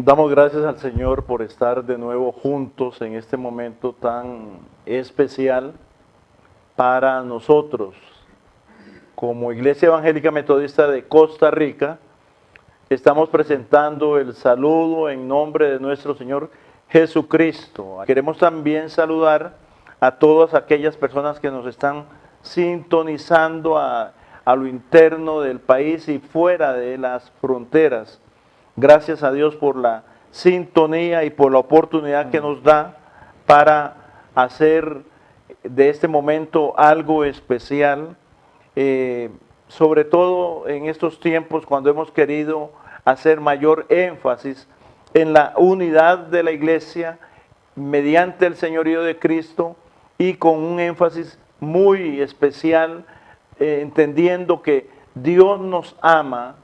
Damos gracias al Señor por estar de nuevo juntos en este momento tan especial para nosotros. Como Iglesia Evangélica Metodista de Costa Rica, estamos presentando el saludo en nombre de nuestro Señor Jesucristo. Queremos también saludar a todas aquellas personas que nos están sintonizando a lo interno del país y fuera de las fronteras. Gracias a Dios por la sintonía y por la oportunidad que nos da para hacer de este momento algo especial, sobre todo en estos tiempos cuando hemos querido hacer mayor énfasis en la unidad de la iglesia mediante el señorío de Cristo y con un énfasis muy especial, entendiendo que Dios nos ama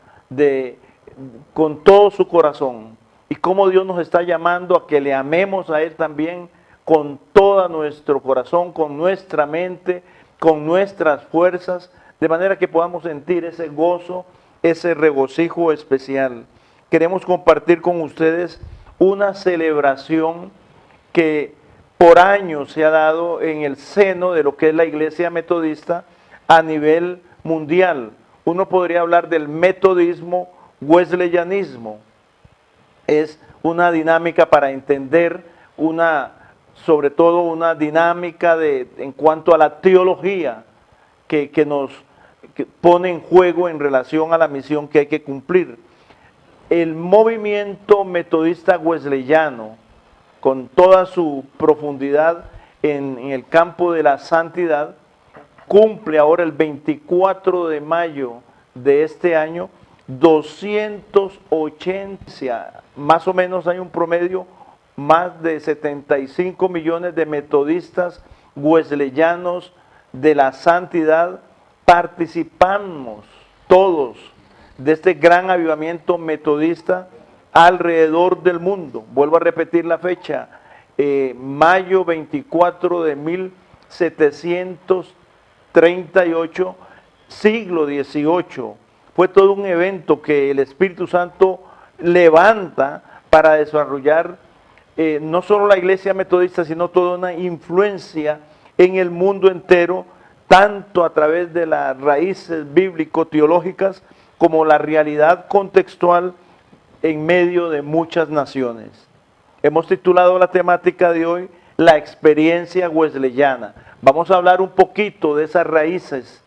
con todo su corazón y cómo Dios nos está llamando a que le amemos a Él también con todo nuestro corazón, con nuestra mente, con nuestras fuerzas, de manera que podamos sentir ese gozo, ese regocijo especial. Queremos compartir con ustedes una celebración que por años se ha dado en el seno de lo que es la Iglesia Metodista a nivel mundial. Uno podría hablar del metodismo, wesleyanismo. Es una dinámica para entender sobre todo una dinámica en cuanto a la teología que nos pone en juego en relación a la misión que hay que cumplir. El movimiento metodista wesleyano, con toda su profundidad en el campo de la santidad, cumple ahora el 24 de mayo de este año 280, más o menos hay un promedio, más de 75 millones de metodistas wesleyanos de la santidad. Participamos todos de este gran avivamiento metodista alrededor del mundo. Vuelvo a repetir la fecha, mayo 24 de 1738, siglo XVIII. Fue todo un evento que el Espíritu Santo levanta para desarrollar no solo la iglesia metodista, sino toda una influencia en el mundo entero, tanto a través de las raíces bíblico-teológicas como la realidad contextual en medio de muchas naciones. Hemos titulado la temática de hoy, la experiencia wesleyana. Vamos a hablar un poquito de esas raíces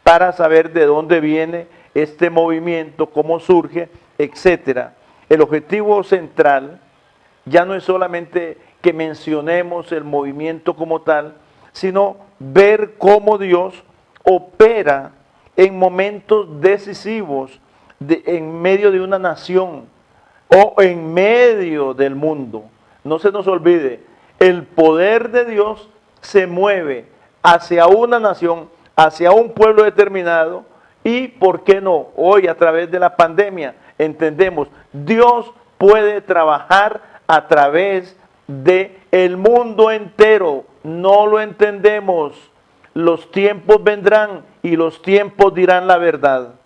para saber de dónde viene este movimiento, cómo surge, etcétera. El objetivo central ya no es solamente que mencionemos el movimiento como tal, sino ver cómo Dios opera en momentos decisivos en medio de una nación o en medio del mundo. No se nos olvide, el poder de Dios se mueve hacia una nación, hacia un pueblo determinado y, ¿por qué no? Hoy a través de la pandemia entendemos, Dios puede trabajar a través del mundo entero. No lo entendemos. Los tiempos vendrán y los tiempos dirán la verdad.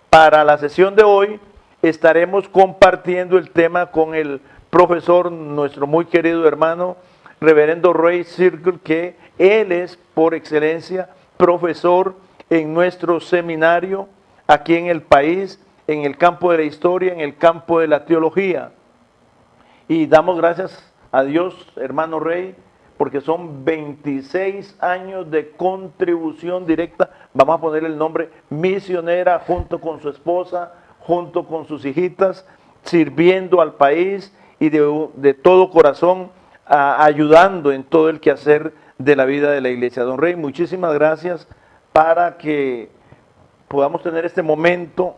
Para la sesión de hoy estaremos compartiendo el tema con el profesor, nuestro muy querido hermano, reverendo Ray Circle, que él es por excelencia profesor en nuestro seminario aquí en el país, en el campo de la historia, en el campo de la teología. Y damos gracias a Dios, hermano Rey, porque son 26 años de contribución directa, vamos a poner el nombre misionera, junto con su esposa, junto con sus hijitas, sirviendo al país y de todo corazón, ayudando en todo el quehacer de la vida de la iglesia. Don Rey, muchísimas gracias para que podamos tener este momento.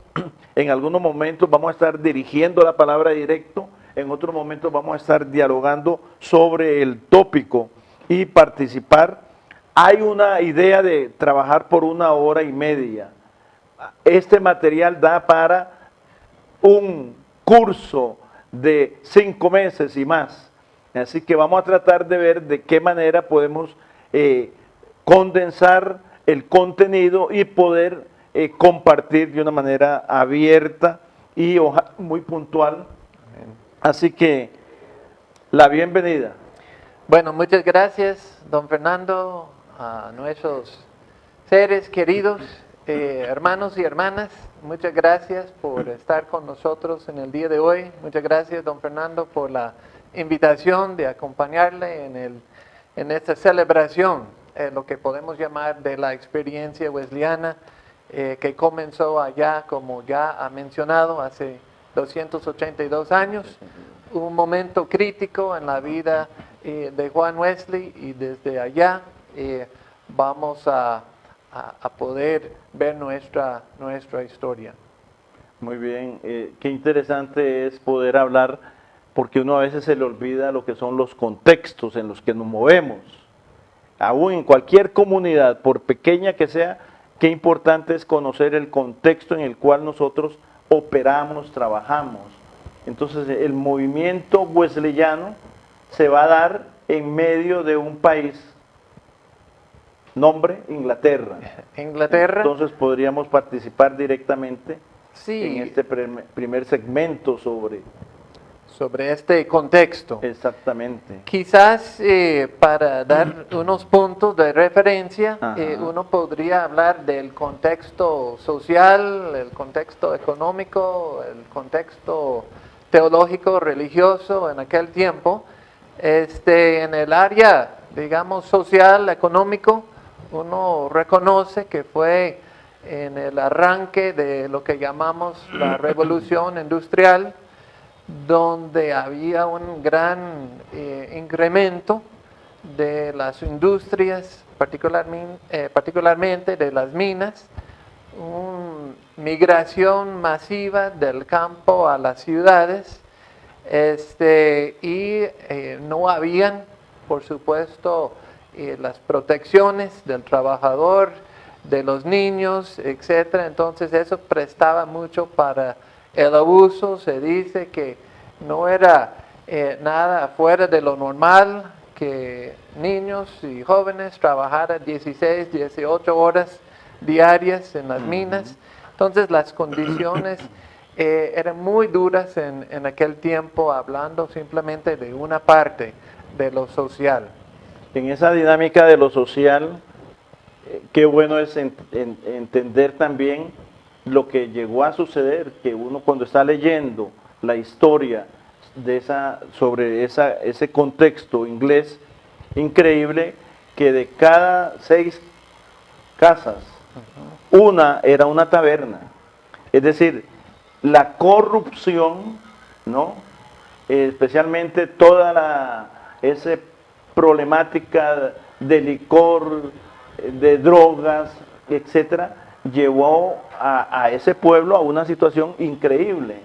En algunos momentos vamos a estar dirigiendo la palabra directo, en otros momentos vamos a estar dialogando sobre el tópico y participar. Hay una idea de trabajar por 1 hora y media. Este material da para un curso de 5 meses y más. Así que vamos a tratar de ver de qué manera podemos condensar el contenido y poder compartir de una manera abierta y muy puntual Así que la bienvenida. Bueno, muchas gracias, don Fernando, a nuestros seres queridos, hermanos y hermanas. Muchas gracias por estar con nosotros en el día de hoy. Muchas gracias, don Fernando, por la invitación de acompañarle en esta celebración, lo que podemos llamar de la experiencia wesleyana, que comenzó allá, como ya ha mencionado, hace 282 años. Un momento crítico en la vida de Juan Wesley, y desde allá vamos a poder ver nuestra historia. Muy bien, qué interesante es poder hablar, porque uno a veces se le olvida lo que son los contextos en los que nos movemos. Aún en cualquier comunidad, por pequeña que sea, qué importante es conocer el contexto en el cual nosotros operamos, trabajamos. Entonces el movimiento wesleyano se va a dar en medio de un país, nombre Inglaterra. Inglaterra. Entonces podríamos participar directamente Sí, en este primer segmento sobre este contexto. exactamente. Quizás para dar unos puntos de referencia, Ajá. uno podría hablar del contexto social, el contexto económico, el contexto teológico, religioso en aquel tiempo. En el área, digamos, social, económico, uno reconoce que fue en el arranque de lo que llamamos la revolución industrial, donde había un gran incremento de las industrias, particularmente de las minas, una migración masiva del campo a las ciudades, y no habían, por supuesto, las protecciones del trabajador, de los niños, etcétera. Entonces eso prestaba mucho para el abuso. Se dice que no era nada fuera de lo normal que niños y jóvenes trabajaran 16, 18 horas diarias en las minas. Entonces las condiciones eran muy duras en aquel tiempo, hablando simplemente de una parte de lo social. En esa dinámica de lo social, qué bueno es entender también lo que llegó a suceder, que uno cuando está leyendo la historia de sobre ese contexto inglés, increíble que de cada 6 casas, una era una taberna. Es decir, la corrupción, ¿no? Especialmente toda esa problemática de licor, de drogas, etcétera, llevó a ese pueblo a una situación increíble.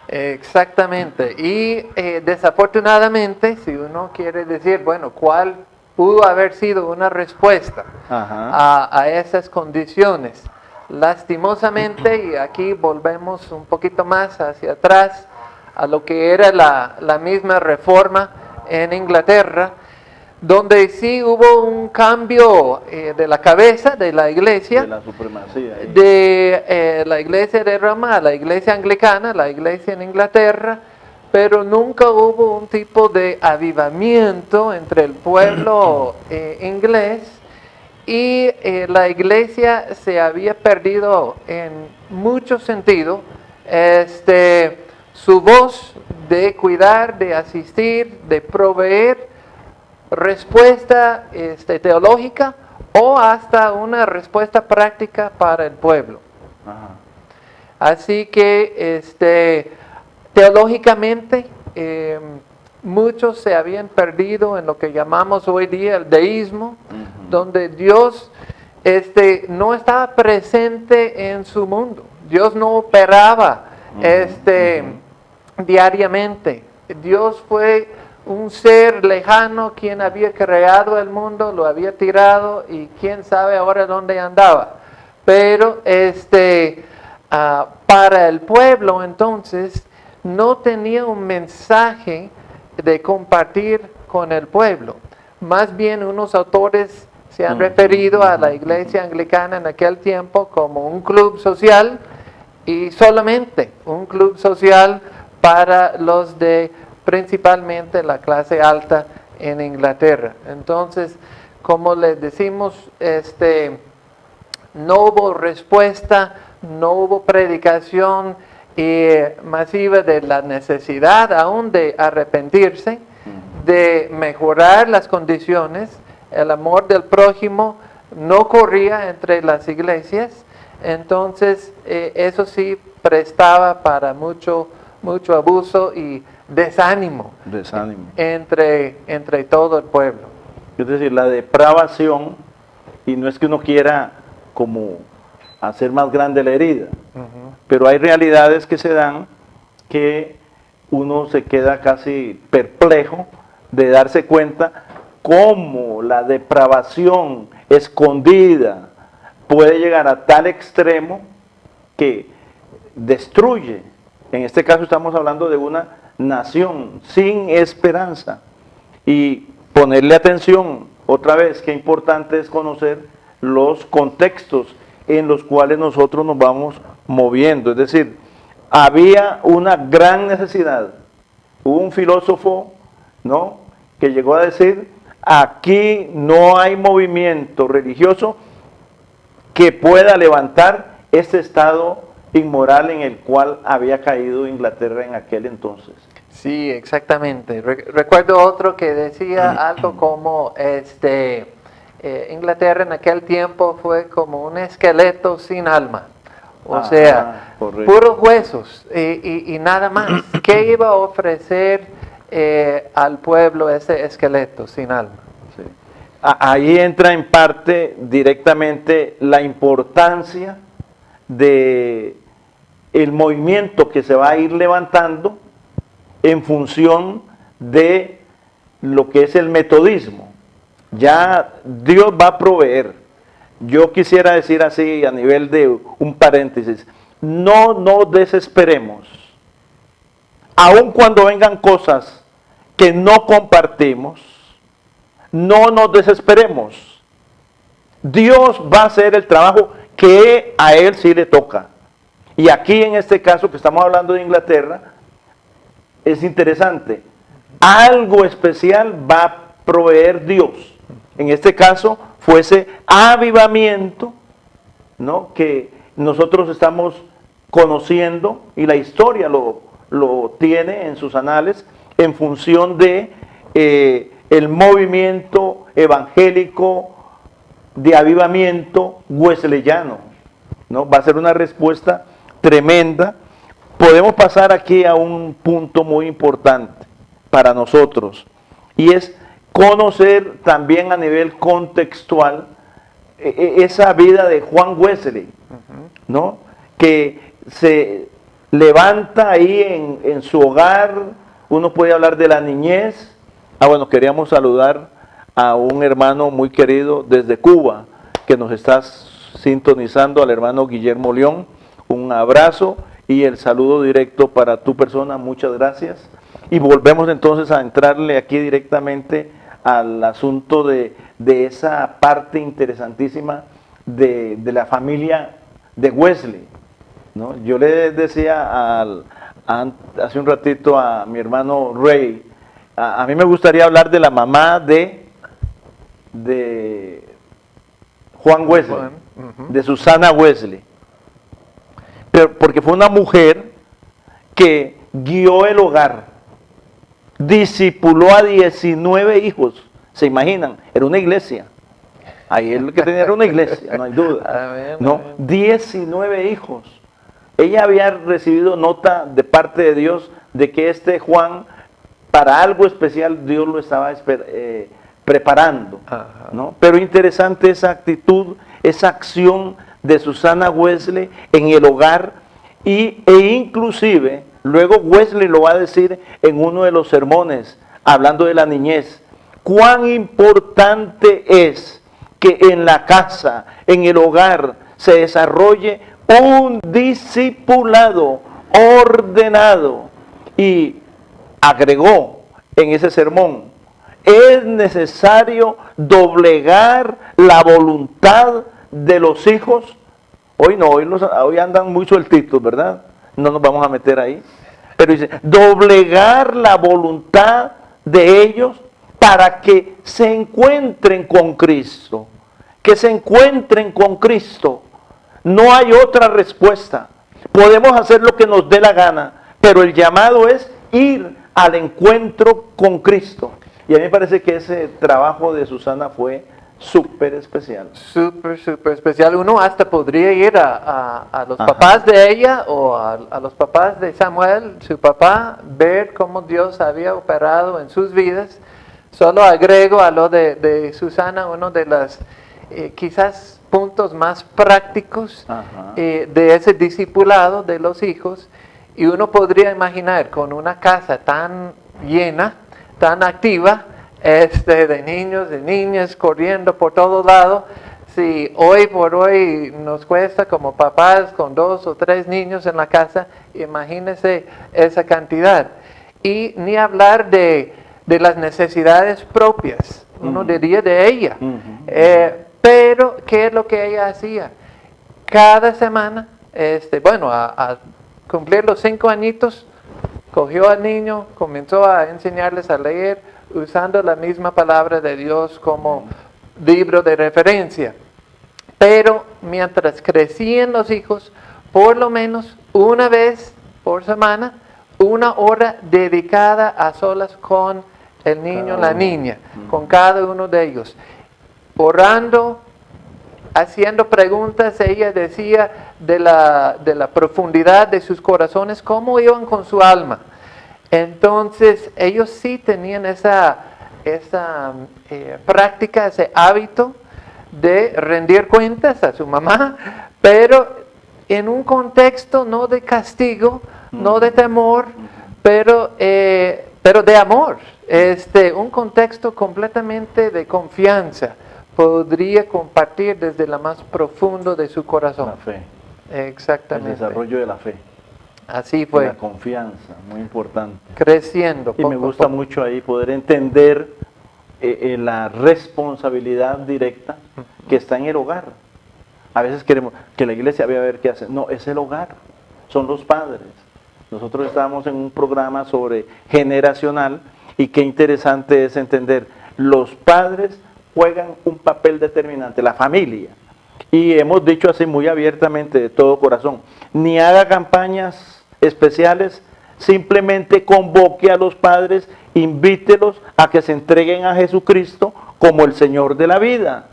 Exactamente. Y desafortunadamente, si uno quiere decir, bueno, ¿cuál pudo haber sido una respuesta a esas condiciones? Lastimosamente, y aquí volvemos un poquito más hacia atrás, a lo que era la misma reforma en Inglaterra, donde sí hubo un cambio de la cabeza de la iglesia, De la supremacía. de la iglesia de Roma a la iglesia anglicana, la iglesia en Inglaterra, pero nunca hubo un tipo de avivamiento entre el pueblo inglés, y la iglesia se había perdido en mucho sentido su voz de cuidar, de asistir, de proveer respuesta teológica o hasta una respuesta práctica para el pueblo. Ajá. Así que teológicamente muchos se habían perdido en lo que llamamos hoy día el deísmo, donde Dios no estaba presente en su mundo. Dios no operaba diariamente. Dios fue un ser lejano quien había creado el mundo, lo había tirado y quién sabe ahora dónde andaba. Pero para el pueblo entonces no tenía un mensaje de compartir con el pueblo. Más bien unos autores se han referido a la iglesia anglicana en aquel tiempo como un club social, y solamente un club social para los de principalmente la clase alta en Inglaterra. Entonces, como les decimos, no hubo respuesta, no hubo predicación masiva de la necesidad aún de arrepentirse, de mejorar las condiciones. El amor del prójimo no corría entre las iglesias, entonces eso sí prestaba para mucho abuso y desánimo, entre todo el pueblo. Es decir, la depravación, y no es que uno quiera como hacer más grande la herida, pero hay realidades que se dan que uno se queda casi perplejo de darse cuenta cómo la depravación escondida puede llegar a tal extremo que destruye. En este caso estamos hablando de una nación sin esperanza. Y ponerle atención, otra vez, qué importante es conocer los contextos en los cuales nosotros nos vamos moviendo. Es decir, había una gran necesidad. Hubo un filósofo, ¿no?, que llegó a decir: aquí no hay movimiento religioso que pueda levantar este estado inmoral en el cual había caído Inglaterra en aquel entonces. Sí, exactamente. Recuerdo otro que decía algo como, Inglaterra en aquel tiempo fue como un esqueleto sin alma. O sea, correcto. Puros huesos y nada más. ¿Qué iba a ofrecer al pueblo ese esqueleto sin alma? Sí. Ahí entra en parte directamente la importancia de el movimiento que se va a ir levantando en función de lo que es el metodismo. Ya Dios va a proveer. Yo quisiera decir así a nivel de un paréntesis: no nos desesperemos, aun cuando vengan cosas que no compartimos, no nos desesperemos. Dios va a hacer el trabajo que a Él sí le toca. Y aquí en este caso que estamos hablando de Inglaterra, es interesante, algo especial va a proveer Dios. En este caso fue ese avivamiento, ¿no?, que nosotros estamos conociendo, y la historia lo tiene en sus anales, en función de el movimiento evangélico de avivamiento wesleyano, ¿no? Va a ser una respuesta tremenda. Podemos pasar aquí a un punto muy importante para nosotros, y es conocer también a nivel contextual esa vida de Juan Wesley, ¿no?, que se levanta ahí en su hogar. Uno puede hablar de la niñez. Bueno, queríamos saludar a un hermano muy querido desde Cuba que nos está sintonizando, al hermano Guillermo León. Un abrazo y el saludo directo para tu persona. Muchas gracias. Y volvemos entonces a entrarle aquí directamente al asunto de esa parte interesantísima de la familia de Wesley, ¿no? Yo le decía hace un ratito a mi hermano Ray, a mí me gustaría hablar de la mamá de Juan Wesley, de Susana Wesley, pero porque fue una mujer que guió el hogar, discipuló a 19 hijos. ¿Se imaginan? Era una iglesia. Ahí él lo que tenía era una iglesia, no hay duda. ¿No? 19 hijos. Ella había recibido nota de parte de Dios de que este Juan, para algo especial, Dios lo estaba preparando, ¿no? Pero interesante esa actitud, esa acción de Susana Wesley en el hogar, e inclusive, luego Wesley lo va a decir en uno de los sermones, hablando de la niñez, cuán importante es que en la casa, en el hogar, se desarrolle un discipulado ordenado. Y agregó en ese sermón: es necesario doblegar la voluntad de los hijos. Hoy no, hoy andan muy sueltitos, ¿verdad? No nos vamos a meter ahí. pero dice, doblegar la voluntad de ellos para que se encuentren con Cristo. Que se encuentren con Cristo. No hay otra respuesta. Podemos hacer lo que nos dé la gana, pero el llamado es ir al encuentro con Cristo. Y a mí me parece que ese trabajo de Susana fue súper especial. Súper, súper especial. Uno hasta podría ir a los Ajá. papás de ella o a los papás de Samuel, su papá, ver cómo Dios había operado en sus vidas. Solo agrego a lo de Susana uno de los quizás puntos más prácticos Ajá. de ese discipulado de los hijos. Y uno podría imaginar con una casa tan llena, tan activa, de niños, de niñas corriendo por todo lado, si hoy por hoy nos cuesta como papás con 2 o 3 niños en la casa, imagínense esa cantidad. Y ni hablar de las necesidades propias, uno diría de ella. Pero, ¿qué es lo que ella hacía? Cada semana, a cumplir los 5 añitos, cogió al niño, comenzó a enseñarles a leer, usando la misma palabra de Dios como libro de referencia. Pero mientras crecían los hijos, por lo menos una vez por semana, 1 hora dedicada a solas con el niño, la niña, con cada uno de ellos. Orando, haciendo preguntas, ella decía de la profundidad de sus corazones, cómo iban con su alma. Entonces, ellos sí tenían esa práctica, ese hábito de rendir cuentas a su mamá, pero en un contexto no de castigo, no de temor, pero de amor. Un contexto completamente de confianza. Podría compartir desde lo más profundo de su corazón. La fe. Exactamente. El desarrollo de la fe. Así fue. La confianza, muy importante. Creciendo. Y me gusta mucho ahí poder entender la responsabilidad directa que está en el hogar. A veces queremos que la iglesia vea a ver qué hace. No, es el hogar, son los padres. Nosotros estábamos en un programa sobre generacional y qué interesante es entender, los padres juegan un papel determinante, la familia. Y hemos dicho así muy abiertamente, de todo corazón, ni haga campañas especiales, simplemente convoque a los padres, invítelos a que se entreguen a Jesucristo como el Señor de la vida.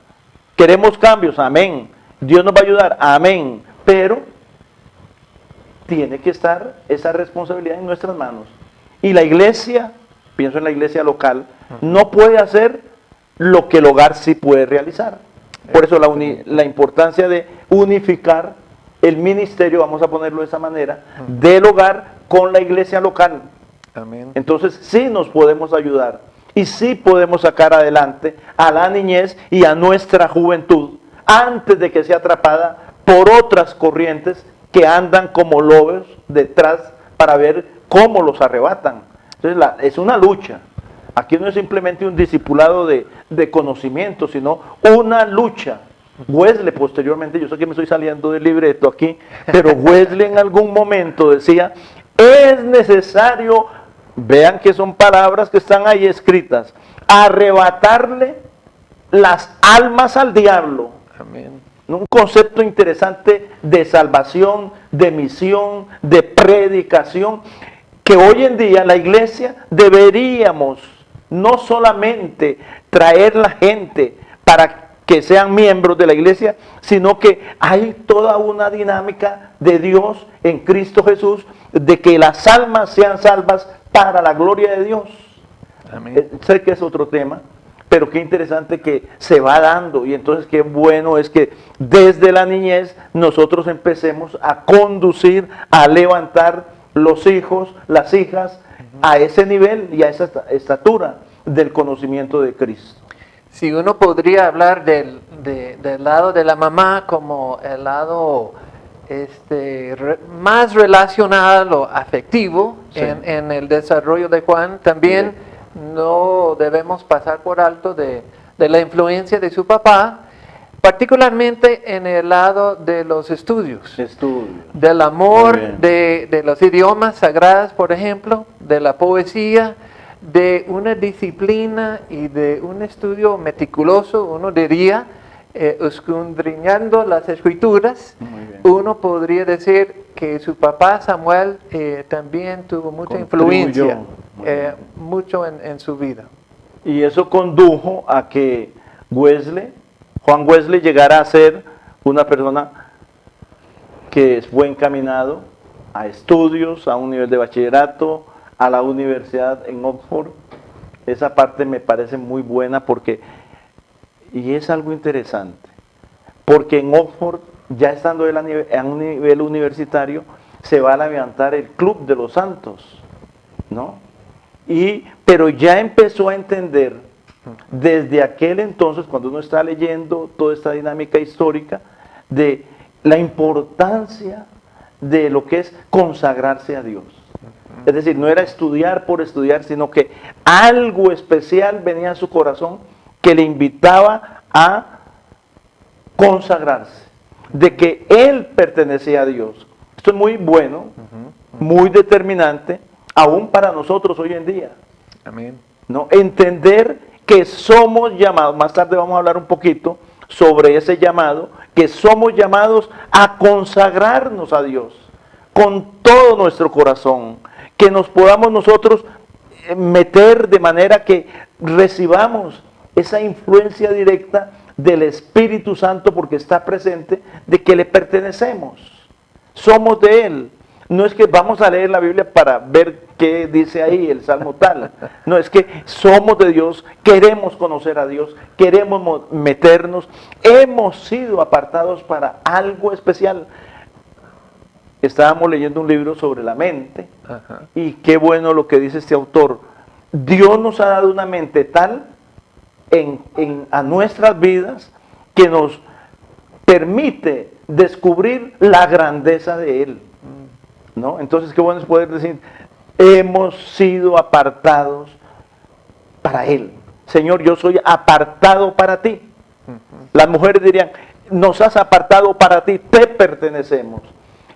Queremos cambios, amén. Dios nos va a ayudar, amén. Pero tiene que estar esa responsabilidad en nuestras manos. Y la iglesia, pienso en la iglesia local, no puede hacer lo que el hogar sí puede realizar. Por eso la importancia de unificar el ministerio, vamos a ponerlo de esa manera, del hogar con la iglesia local. Amén. Entonces sí nos podemos ayudar y sí podemos sacar adelante a la niñez y a nuestra juventud antes de que sea atrapada por otras corrientes que andan como lobos detrás para ver cómo los arrebatan. Entonces es una lucha. Aquí no es simplemente un discipulado de conocimiento, sino una lucha. Wesley posteriormente, yo sé que me estoy saliendo del libreto aquí, pero Wesley en algún momento decía, es necesario, vean que son palabras que están ahí escritas, arrebatarle las almas al diablo. Amén. Un concepto interesante de salvación, de misión, de predicación, que hoy en día la iglesia deberíamos no solamente traer la gente para que sean miembros de la iglesia, sino que hay toda una dinámica de Dios en Cristo Jesús, de que las almas sean salvas para la gloria de Dios. Amén. Sé que es otro tema, pero qué interesante que se va dando, y entonces qué bueno es que desde la niñez nosotros empecemos a conducir, a levantar los hijos, las hijas, a ese nivel y a esa estatura del conocimiento de Cristo. Si uno podría hablar del lado de la mamá como el lado más relacional o afectivo, sí, en el desarrollo de Juan, también no debemos pasar por alto de la influencia de su papá, particularmente en el lado de los estudios. Estudio. Del amor Muy bien. de los idiomas sagrados, por ejemplo, de la poesía, de una disciplina y de un estudio meticuloso, uno diría, escudriñando las escrituras, Muy bien. uno podría decir que su papá Samuel también tuvo mucha Contribuyó. influencia, Muy bien. mucho en su vida. Y eso condujo a que Juan Wesley, llegara a ser una persona que fue encaminado a estudios, a un nivel de bachillerato, a la universidad en Oxford. Esa parte me parece muy buena y es algo interesante, porque en Oxford, ya estando él a un nivel universitario, se va a levantar el Club de los Santos, ¿no? Pero ya empezó a entender desde aquel entonces, cuando uno está leyendo toda esta dinámica histórica, de la importancia de lo que es consagrarse a Dios. Es decir, no era estudiar por estudiar, sino que algo especial venía a su corazón que le invitaba a consagrarse, de que él pertenecía a Dios. Esto es muy bueno, muy determinante, aún para nosotros hoy en día. Amén. ¿No? Entender que somos llamados, más tarde vamos a hablar un poquito sobre ese llamado, que somos llamados a consagrarnos a Dios con todo nuestro corazón, que nos podamos nosotros meter de manera que recibamos esa influencia directa del Espíritu Santo, porque está presente, de que le pertenecemos, somos de Él. No es que vamos a leer la Biblia para ver qué dice ahí el Salmo tal. No, es que somos de Dios, queremos conocer a Dios, queremos meternos, hemos sido apartados para algo especial. Estábamos leyendo un libro sobre la mente, Ajá. y qué bueno lo que dice este autor. Dios nos ha dado una mente tal a nuestras vidas que nos permite descubrir la grandeza de Él, ¿no? Entonces, qué bueno es poder decir, hemos sido apartados para Él. Señor, yo soy apartado para ti. Las mujeres dirían, nos has apartado para ti, te pertenecemos.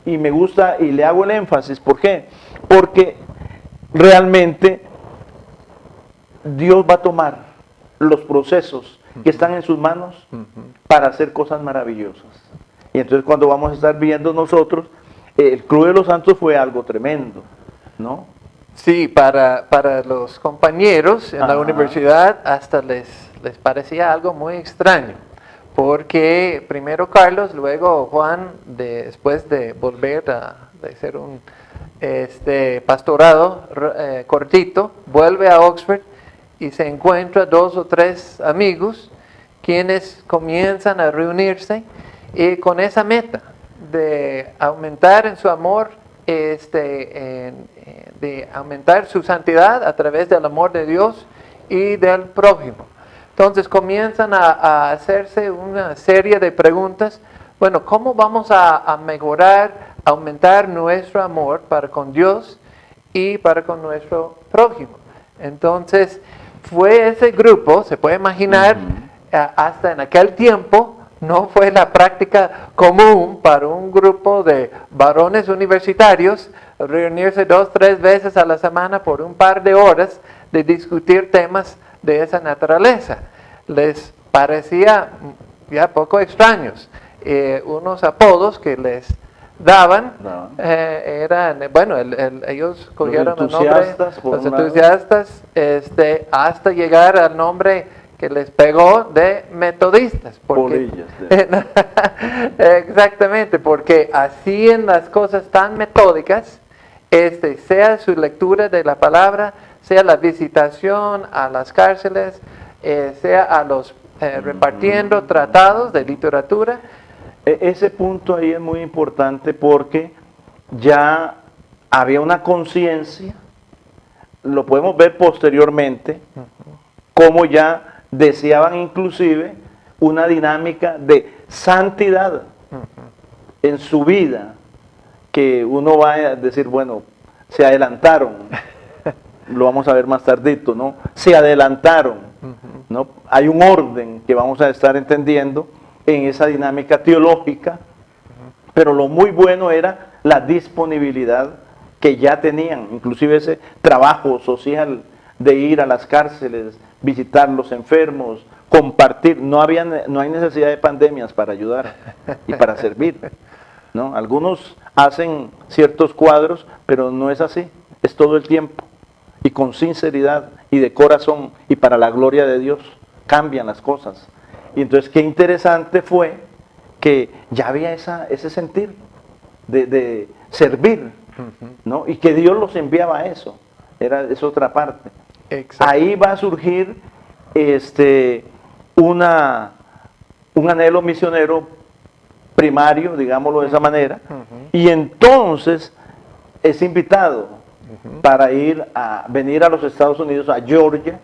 Y me gusta y le hago el énfasis, ¿por qué? Porque realmente Dios va a tomar los procesos que están en sus manos para hacer cosas maravillosas. Y entonces cuando vamos a estar viendo nosotros, el Club de los Santos fue algo tremendo, ¿no? Sí, para los compañeros en la Ajá. universidad hasta les parecía algo muy extraño, porque primero Carlos, luego Juan, después de volver de hacer un pastorado cortito, vuelve a Oxford y se encuentra 2 o 3 amigos quienes comienzan a reunirse y con esa meta de aumentar en su amor, de aumentar su santidad a través del amor de Dios y del prójimo. Entonces comienzan a hacerse una serie de preguntas. Bueno, ¿cómo vamos a mejorar, aumentar nuestro amor para con Dios y para con nuestro prójimo? Entonces fue ese grupo, se puede imaginar, hasta en aquel tiempo no fue la práctica común para un grupo de varones universitarios reunirse 2 o 3 veces a la semana por un par de horas de discutir temas de esa naturaleza. Les parecía ya poco extraños. Unos apodos que les daban eran, bueno, ellos cogieron el nombre, los entusiastas, hasta llegar al nombre que les pegó de metodistas. Polillas. Exactamente, porque hacían las cosas tan metódicas, sea su lectura de la palabra, sea la visitación a las cárceles, sea a los repartiendo tratados de literatura. Ese punto ahí es muy importante porque ya había una conciencia, lo podemos ver posteriormente, como ya deseaban inclusive una dinámica de santidad en su vida, que uno va a decir, bueno, se adelantaron, lo vamos a ver más tardito, ¿no? Se adelantaron, ¿no? Hay un orden que vamos a estar entendiendo, en esa dinámica teológica, pero lo muy bueno era la disponibilidad que ya tenían, inclusive ese trabajo social de ir a las cárceles, visitar los enfermos, compartir. No hay necesidad de pandemias para ayudar y para servir, ¿no? Algunos hacen ciertos cuadros, pero no es así, es todo el tiempo y con sinceridad y de corazón y para la gloria de Dios cambian las cosas. Y entonces qué interesante fue que ya había ese sentir de servir, ¿no? Y que Dios los enviaba a eso, es otra parte. Exacto. Ahí va a surgir un anhelo misionero primario, digámoslo de esa manera, y entonces es invitado para venir a los Estados Unidos, a Georgia,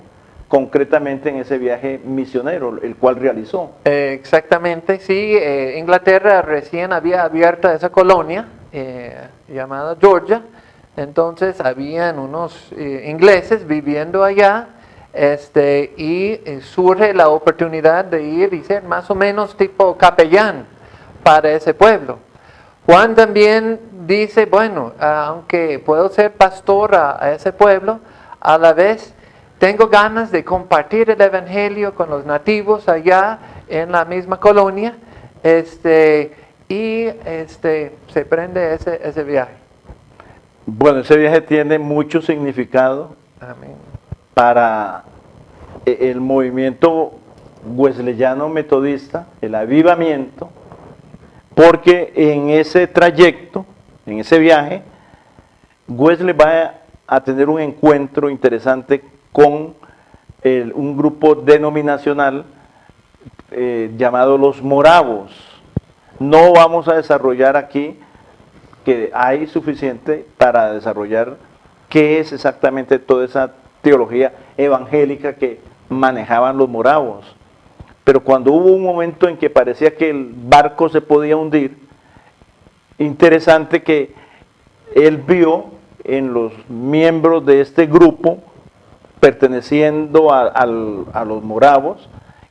concretamente en ese viaje misionero, el cual realizó. Exactamente, sí. Inglaterra recién había abierto esa colonia llamada Georgia, entonces habían unos ingleses viviendo allá, y surge la oportunidad de ir y ser más o menos tipo capellán para ese pueblo. Juan también dice, bueno, aunque puedo ser pastor a ese pueblo, a la vez tengo ganas de compartir el evangelio con los nativos allá en la misma colonia, se prende ese viaje. Bueno, ese viaje tiene mucho significado Amén. para el movimiento wesleyano metodista, el avivamiento, porque en ese trayecto, en ese viaje, Wesley va a tener un encuentro interesante con un grupo denominacional llamado los moravos. No vamos a desarrollar aquí, que hay suficiente para desarrollar qué es exactamente toda esa teología evangélica que manejaban los moravos. Pero cuando hubo un momento en que parecía que el barco se podía hundir, interesante que él vio en los miembros de este grupo, perteneciendo a los moravos,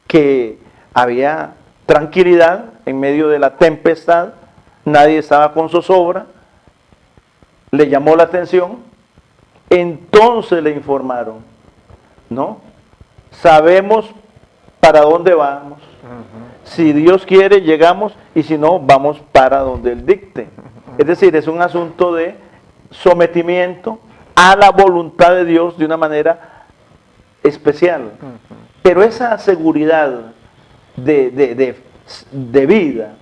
que había tranquilidad en medio de la tempestad, nadie estaba con zozobra, le llamó la atención, entonces le informaron, ¿no? Sabemos para dónde vamos, si Dios quiere llegamos y si no vamos para donde Él dicte. Es decir, es un asunto de sometimiento a la voluntad de Dios de una manera especial. Pero esa seguridad de vida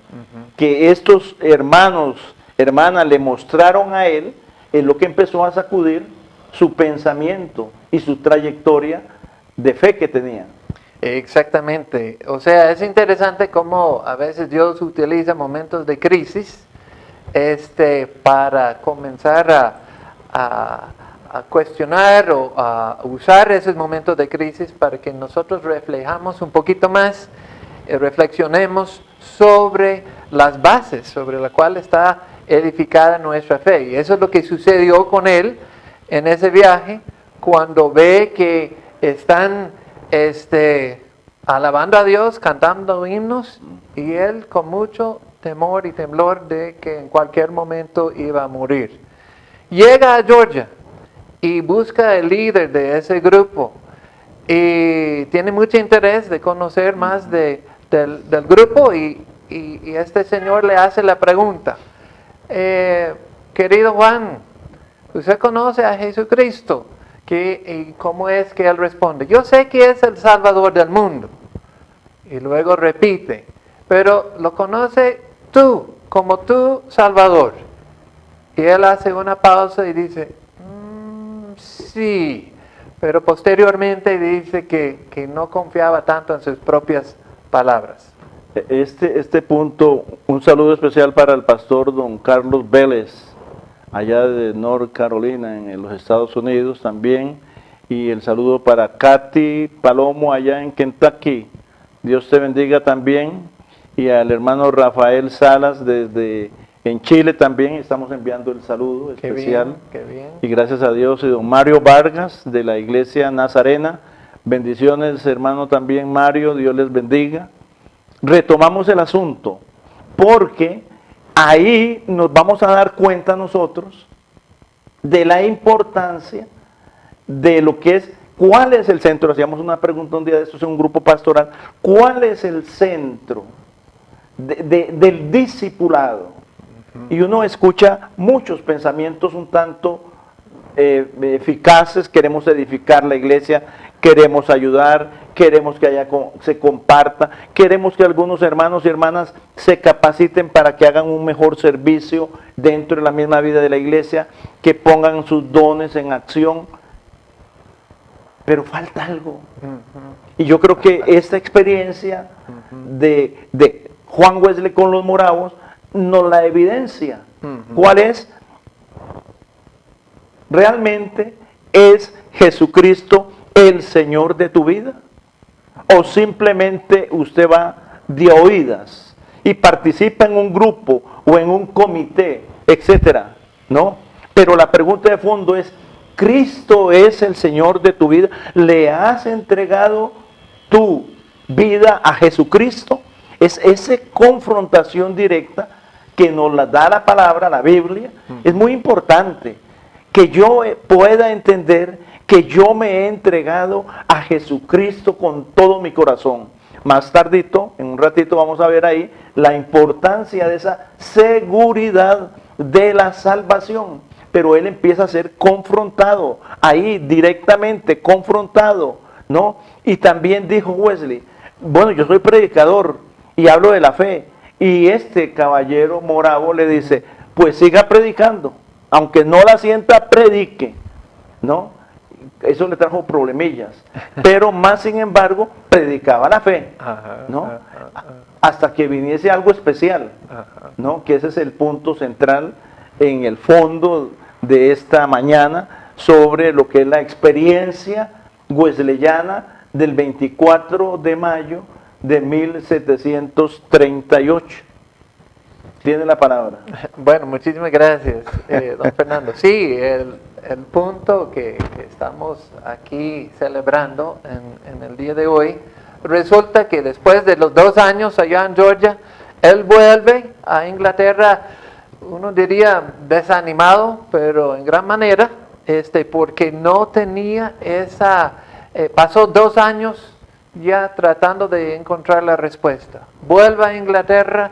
que estos hermanas le mostraron a él, es lo que empezó a sacudir su pensamiento y su trayectoria de fe que tenía. Exactamente. O sea, es interesante cómo a veces Dios utiliza momentos de crisis para comenzar a cuestionar o a usar esos momentos de crisis para que nosotros reflejamos un poquito más, reflexionemos sobre las bases sobre las cuales está edificada nuestra fe. Y eso es lo que sucedió con él en ese viaje, cuando ve que están alabando a Dios, cantando himnos, y él con mucho temor y temblor de que en cualquier momento iba a morir. Llega a Georgia y busca el líder de ese grupo y tiene mucho interés de conocer más del grupo, y este señor le hace la pregunta, querido Juan, ¿usted conoce a Jesucristo? ¿Y cómo es que él responde? Yo sé que es el Salvador del mundo. Y luego repite, pero ¿lo conoce tú, como tú, Salvador? Y él hace una pausa y dice, sí, pero posteriormente dice que no confiaba tanto en sus propias palabras. Este punto, un saludo especial para el pastor don Carlos Vélez, allá de North Carolina, en los Estados Unidos también, y el saludo para Katy Palomo, allá en Kentucky. Dios te bendiga también, y al hermano Rafael Salas, en Chile también, estamos enviando el saludo especial. Qué bien. Y gracias a Dios, y don Mario Vargas, de la iglesia Nazarena, bendiciones hermano también Mario, Dios les bendiga. retomamos el asunto, porque ahí nos vamos a dar cuenta nosotros de la importancia de lo que es, cuál es el centro. Hacíamos una pregunta un día de estos en un grupo pastoral, ¿cuál es el centro del discipulado? Y uno escucha muchos pensamientos un tanto eficaces. Queremos edificar la iglesia, queremos ayudar, queremos que se comparta, queremos que algunos hermanos y hermanas se capaciten para que hagan un mejor servicio dentro de la misma vida de la iglesia, que pongan sus dones en acción, pero falta algo. Y yo creo que esta experiencia de Juan Wesley con los moravos nos la evidencia. ¿Cuál es? ¿Realmente es Jesucristo el Señor de tu vida? ¿O simplemente usted va de oídas y participa en un grupo o en un comité, etcétera? ¿No? Pero la pregunta de fondo es, ¿Cristo es el Señor de tu vida? ¿Le has entregado tu vida a Jesucristo? Es esa confrontación directa que nos la da la palabra, la Biblia. Es muy importante que yo pueda entender que yo me he entregado a Jesucristo con todo mi corazón. Más tardito, en un ratito vamos a ver ahí la importancia de esa seguridad de la salvación. Pero él empieza a ser confrontado, ahí directamente confrontado, ¿no? Y también dijo Wesley, bueno, yo soy predicador y hablo de la fe. Y este caballero moravo le dice, pues siga predicando, aunque no la sienta, predique, ¿no? Eso le trajo problemillas, pero más sin embargo, predicaba la fe, ¿no? Hasta que viniese algo especial, ¿no? Que ese es el punto central en el fondo de esta mañana, sobre lo que es la experiencia wesleyana del 24 de mayo de 1738. Tiene la palabra. Bueno, muchísimas gracias, don Fernando. Sí, el punto que estamos aquí celebrando en el día de hoy, resulta que después de los 2 años allá en Georgia, él vuelve a Inglaterra, uno diría desanimado, pero en gran manera, porque no tenía pasó 2 años ya tratando de encontrar la respuesta. Vuelve a Inglaterra,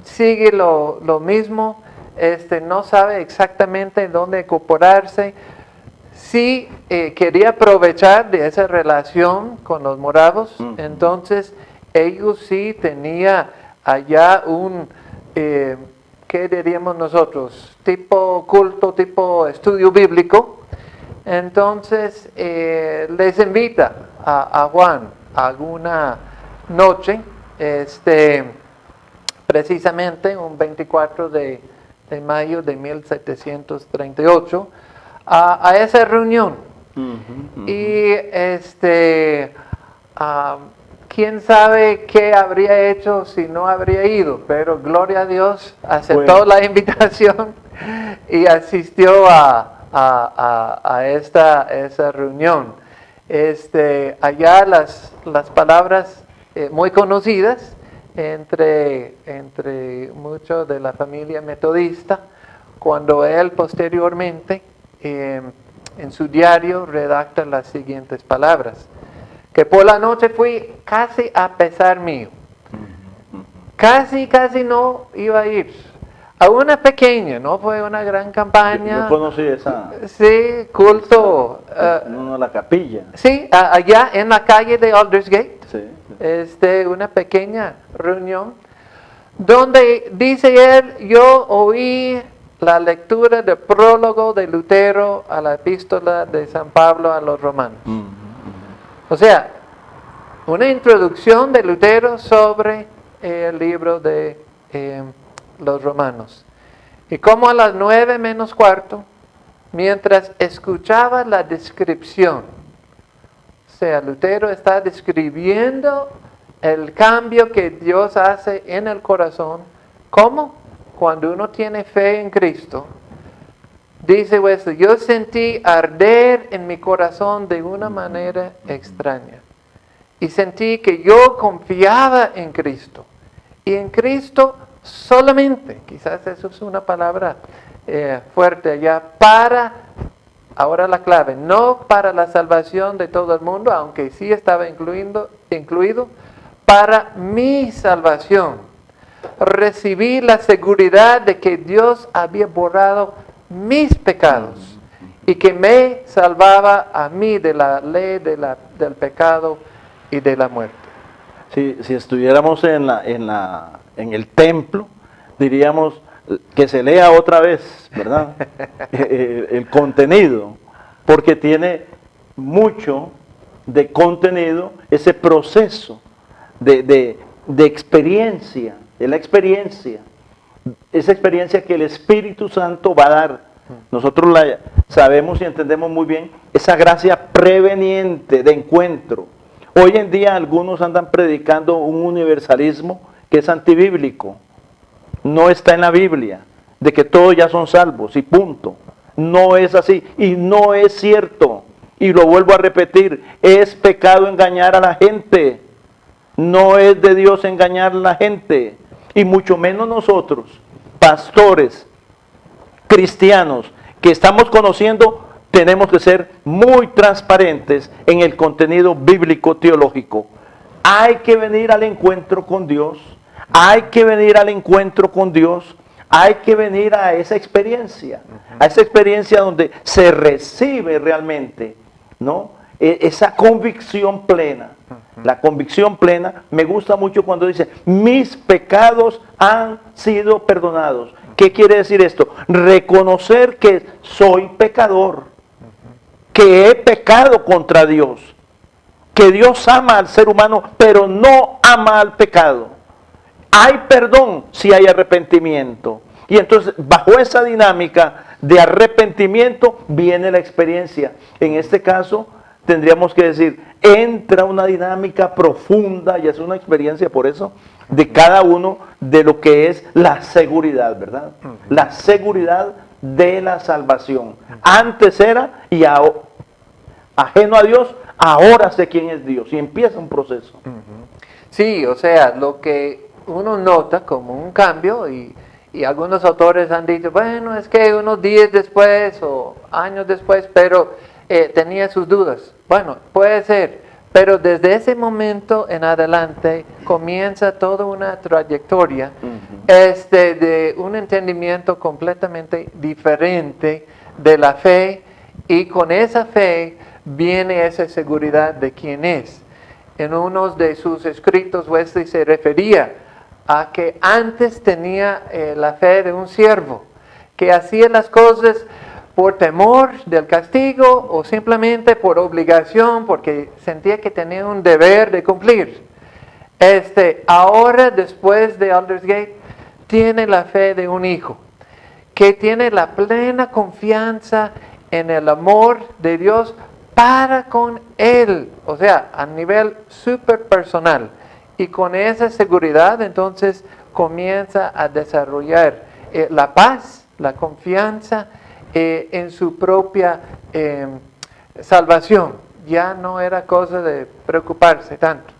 sigue lo mismo, no sabe exactamente dónde incorporarse. Sí, quería aprovechar de esa relación con los moravos, entonces ellos sí tenían allá un, ¿qué diríamos nosotros? Tipo culto, tipo estudio bíblico. Entonces les invita a Juan alguna noche, precisamente un 24 de mayo de 1738, a esa reunión. Y quién sabe qué habría hecho si no habría ido, pero gloria a Dios, aceptó la invitación y asistió a esa reunión. Allá las palabras muy conocidas entre muchos de la familia metodista, cuando él posteriormente en su diario redacta las siguientes palabras: que por la noche fui casi a pesar mío, casi no iba a ir a una pequeña, no fue una gran campaña. Yo conocí esa. Sí, culto. No, la capilla. Sí, allá en la calle de Aldersgate. Sí. Una pequeña reunión donde dice él, yo oí la lectura del prólogo de Lutero a la epístola de San Pablo a los romanos. O sea, una introducción de Lutero sobre el libro de los romanos. Y como a las 9 menos cuarto, mientras escuchaba la descripción, o sea, Lutero está describiendo el cambio que Dios hace en el corazón. ¿Cómo? Cuando uno tiene fe en Cristo. Dice Wesley, yo sentí arder en mi corazón de una manera extraña. y sentí que yo confiaba en Cristo. Y en Cristo solamente, quizás eso es una palabra fuerte allá, ahora la clave, no para la salvación de todo el mundo, aunque sí estaba incluido, para mi salvación. Recibí la seguridad de que Dios había borrado mis pecados y que me salvaba a mí de la ley del pecado y de la muerte. Si estuviéramos en el templo, diríamos que se lea otra vez, ¿verdad? El contenido, porque tiene mucho de contenido ese proceso de experiencia, de la experiencia, esa experiencia que el Espíritu Santo va a dar. Nosotros la sabemos y entendemos muy bien, esa gracia preveniente de encuentro. Hoy en día algunos andan predicando un universalismo que es antibíblico. No está en la Biblia, de que todos ya son salvos y punto. No es así y no es cierto. Y lo vuelvo a repetir, es pecado engañar a la gente. No es de Dios engañar a la gente. Y mucho menos nosotros, pastores, cristianos, que estamos conociendo, tenemos que ser muy transparentes en el contenido bíblico teológico. Hay que venir al encuentro con Dios. Hay que venir al encuentro con Dios, hay que venir a esa experiencia donde se recibe realmente, ¿no? Esa convicción plena. La convicción plena, me gusta mucho cuando dice, mis pecados han sido perdonados. ¿Qué quiere decir esto? Reconocer que soy pecador, que he pecado contra Dios, que Dios ama al ser humano, pero no ama al pecado. Hay perdón si hay arrepentimiento. Y entonces, bajo esa dinámica de arrepentimiento, viene la experiencia. En este caso, tendríamos que decir, entra una dinámica profunda, y es una experiencia por eso, de cada uno de lo que es la seguridad, ¿verdad? La seguridad de la salvación. Antes era, y ajeno a Dios, ahora sé quién es Dios. Y empieza un proceso. Sí, o sea, lo que uno nota como un cambio y algunos autores han dicho, bueno, es que unos días después o años después, pero tenía sus dudas. Bueno, puede ser, pero desde ese momento en adelante comienza toda una trayectoria de un entendimiento completamente diferente de la fe, y con esa fe viene esa seguridad de quién es. En uno de sus escritos, Wesley se refería a que antes tenía la fe de un siervo, que hacía las cosas por temor del castigo o simplemente por obligación, porque sentía que tenía un deber de cumplir. Ahora, después de Aldersgate, tiene la fe de un hijo, que tiene la plena confianza en el amor de Dios para con él, o sea, a nivel súper personal. Y con esa seguridad, entonces, comienza a desarrollar la paz, la confianza en su propia salvación. Ya no era cosa de preocuparse tanto.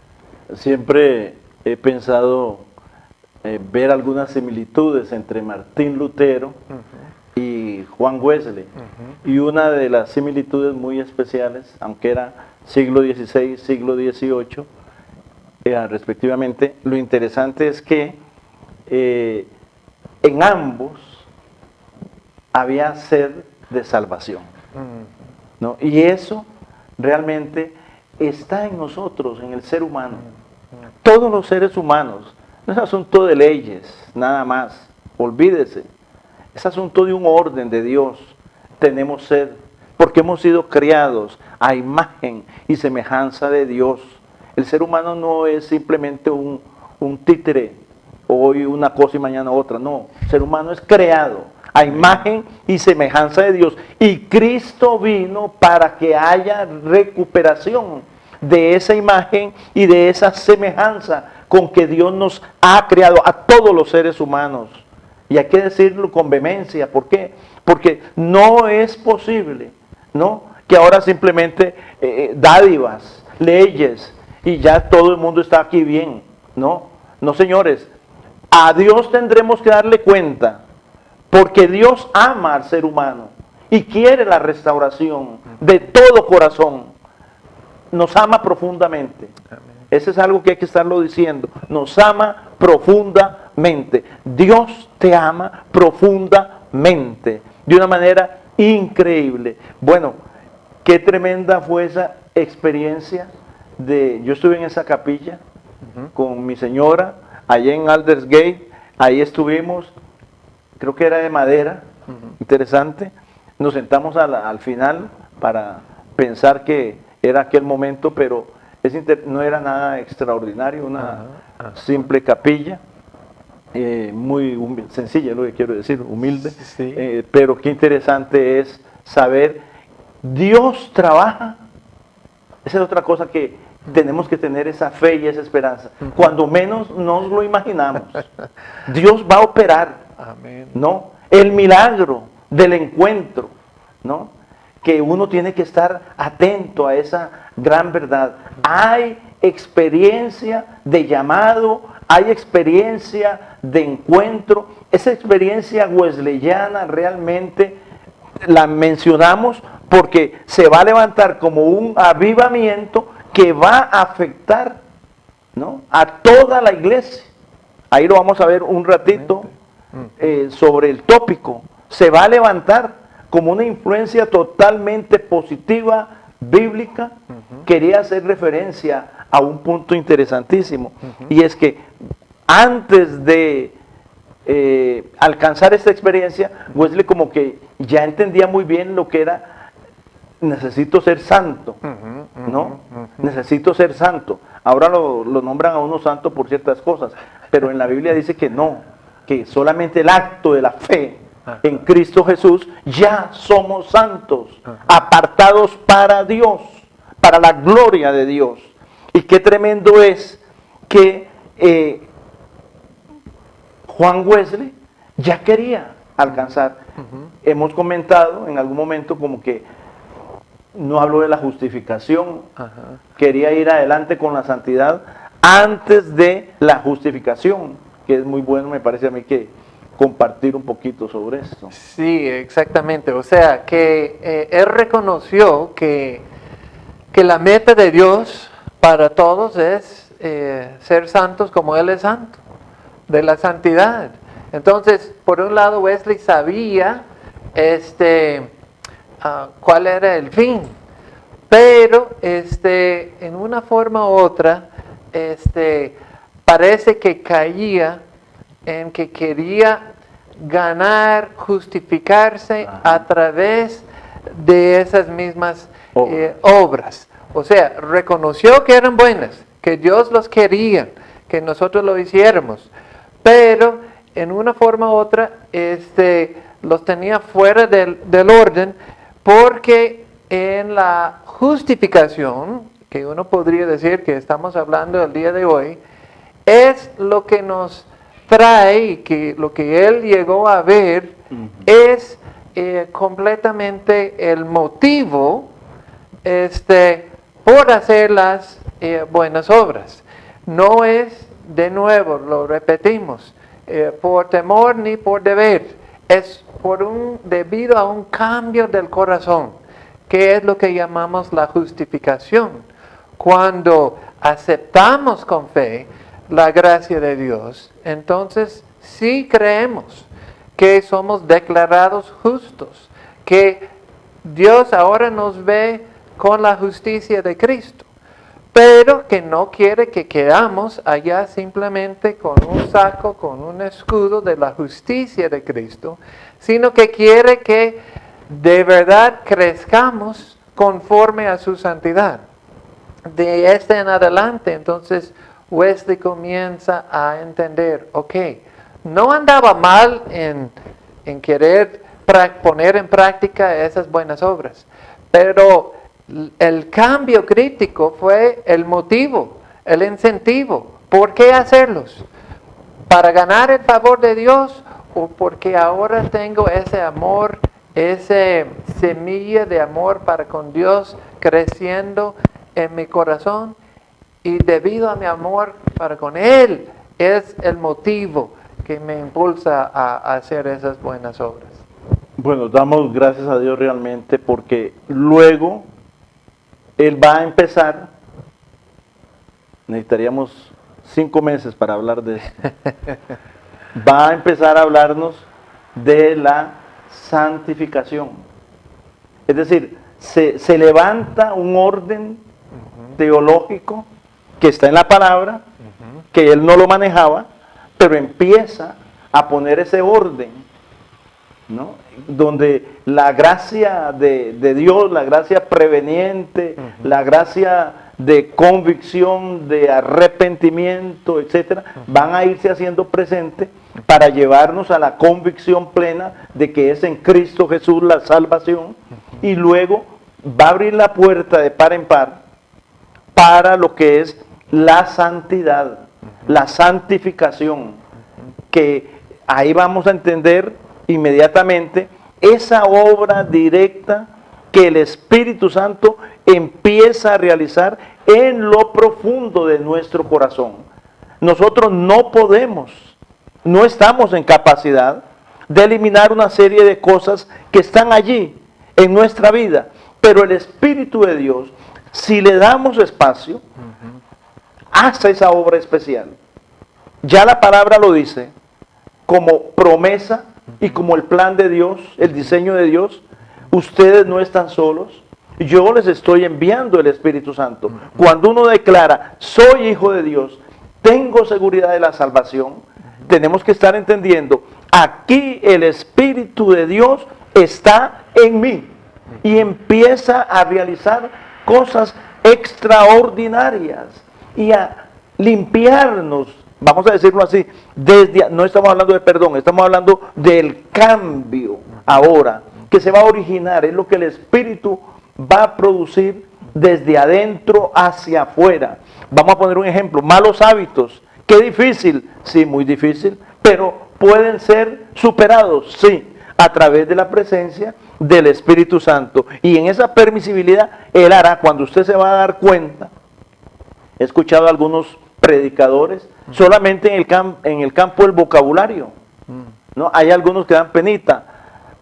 Siempre he pensado ver algunas similitudes entre Martín Lutero y Juan Wesley. Y una de las similitudes muy especiales, aunque era siglo XVI, siglo XVIII, respectivamente, lo interesante es que en ambos había sed de salvación, ¿no? Y eso realmente está en nosotros, en el ser humano. Todos los seres humanos, no es asunto de leyes, nada más, olvídese, es asunto de un orden de Dios. Tenemos sed, porque hemos sido criados a imagen y semejanza de Dios. El ser humano no es simplemente un títere, hoy una cosa y mañana otra, no. El ser humano es creado a imagen y semejanza de Dios. Y Cristo vino para que haya recuperación de esa imagen y de esa semejanza con que Dios nos ha creado a todos los seres humanos. Y hay que decirlo con vehemencia. ¿Por qué? Porque no es posible, ¿no?, que ahora simplemente dádivas, leyes, y ya todo el mundo está aquí bien. No, no señores, a Dios tendremos que darle cuenta, porque Dios ama al ser humano y quiere la restauración de todo corazón. Nos ama profundamente. Eso es algo que hay que estarlo diciendo. Nos ama profundamente. Dios te ama profundamente, de una manera increíble. Bueno, qué tremenda fue esa experiencia yo estuve en esa capilla con mi señora, allá en Aldersgate, ahí estuvimos, creo que era de madera, interesante. Nos sentamos al final para pensar que era aquel momento, pero no era nada extraordinario, una simple capilla, muy sencilla, lo que quiero decir, humilde, Sí. pero qué interesante es saber, Dios trabaja. Esa es otra cosa que tenemos que tener, esa fe y esa esperanza. Cuando menos nos lo imaginamos, Dios va a operar. Amén. ¿No? El milagro del encuentro, ¿no? Que uno tiene que estar atento a esa gran verdad. Hay experiencia de llamado, hay experiencia de encuentro. Esa experiencia wesleyana realmente la mencionamos porque se va a levantar como un avivamiento que va a afectar, ¿no?, a toda la iglesia. Ahí lo vamos a ver un ratito. Sobre el tópico, se va a levantar como una influencia totalmente positiva, bíblica. Quería hacer referencia a un punto interesantísimo, y es que antes de alcanzar esta experiencia, Wesley como que ya entendía muy bien lo que era, necesito ser santo, ¿no? Necesito ser santo. Ahora lo nombran a uno santo por ciertas cosas, pero en la Biblia dice que no, que solamente el acto de la fe en Cristo Jesús ya somos santos, apartados para Dios, para la gloria de Dios. Y qué tremendo es que Juan Wesley ya quería alcanzar. Hemos comentado en algún momento como que no habló de la justificación, quería ir adelante con la santidad antes de la justificación, que es muy bueno, me parece a mí, que compartir un poquito sobre esto. Sí, exactamente. O sea, que él reconoció que la meta de Dios para todos es ser santos como Él es santo, de la santidad. Entonces, por un lado, Wesley sabía cuál era el fin, pero en una forma u otra, parece que caía en que quería ganar, justificarse a través de esas mismas obras. O sea, reconoció que eran buenas, que Dios los quería, que nosotros lo hiciéramos, pero en una forma u otra los tenía fuera del orden, porque en la justificación, que uno podría decir que estamos hablando el día de hoy, es lo que nos trae, que lo que él llegó a ver es completamente el motivo por hacer las buenas obras. No es, de nuevo, lo repetimos, por temor ni por deber, es debido a un cambio del corazón, que es lo que llamamos la justificación. Cuando aceptamos con fe la gracia de Dios, entonces sí creemos que somos declarados justos, que Dios ahora nos ve con la justicia de Cristo, pero que no quiere que quedamos allá simplemente con un saco, con un escudo de la justicia de Cristo, sino que quiere que de verdad crezcamos conforme a su santidad. De en adelante, entonces, Wesley comienza a entender, ok, no andaba mal en querer poner en práctica esas buenas obras, pero el cambio crítico fue el motivo, el incentivo. ¿Por qué hacerlos? ¿Para ganar el favor de Dios o porque ahora tengo ese amor, esa semilla de amor para con Dios creciendo en mi corazón? y debido a mi amor para con Él es el motivo que me impulsa a hacer esas buenas obras. Bueno, damos gracias a Dios realmente porque luego Él va a empezar, necesitaríamos 5 meses para hablar de esto, va a empezar a hablarnos de la santificación. Es decir, se levanta un orden teológico que está en la palabra, que Él no lo manejaba, pero empieza a poner ese orden, ¿no? Donde la gracia de Dios, la gracia preveniente, la gracia de convicción, de arrepentimiento, etcétera, van a irse haciendo presente para llevarnos a la convicción plena de que es en Cristo Jesús la salvación, y luego va a abrir la puerta de par en par para lo que es la santidad, la santificación, que ahí vamos a entender inmediatamente esa obra directa que el Espíritu Santo empieza a realizar en lo profundo de nuestro corazón. Nosotros no podemos, no estamos en capacidad de eliminar una serie de cosas que están allí en nuestra vida, pero el Espíritu de Dios, si le damos espacio, hace esa obra especial. Ya la palabra lo dice, como promesa y como el plan de Dios, el diseño de Dios. Ustedes no están solos, yo les estoy enviando el Espíritu Santo. Cuando uno declara, soy hijo de Dios, tengo seguridad de la salvación, tenemos que estar entendiendo, aquí el Espíritu de Dios está en mí y empieza a realizar cosas extraordinarias y a limpiarnos, vamos a decirlo así, no estamos hablando de perdón, estamos hablando del cambio ahora, que se va a originar, es lo que el Espíritu va a producir desde adentro hacia afuera. Vamos a poner un ejemplo, malos hábitos, qué difícil, sí, muy difícil, pero pueden ser superados, sí, a través de la presencia del Espíritu Santo. Y en esa permisibilidad, Él hará, cuando usted se va a dar cuenta, he escuchado a algunos predicadores, solamente en el campo del vocabulario, ¿no? Hay algunos que dan penita,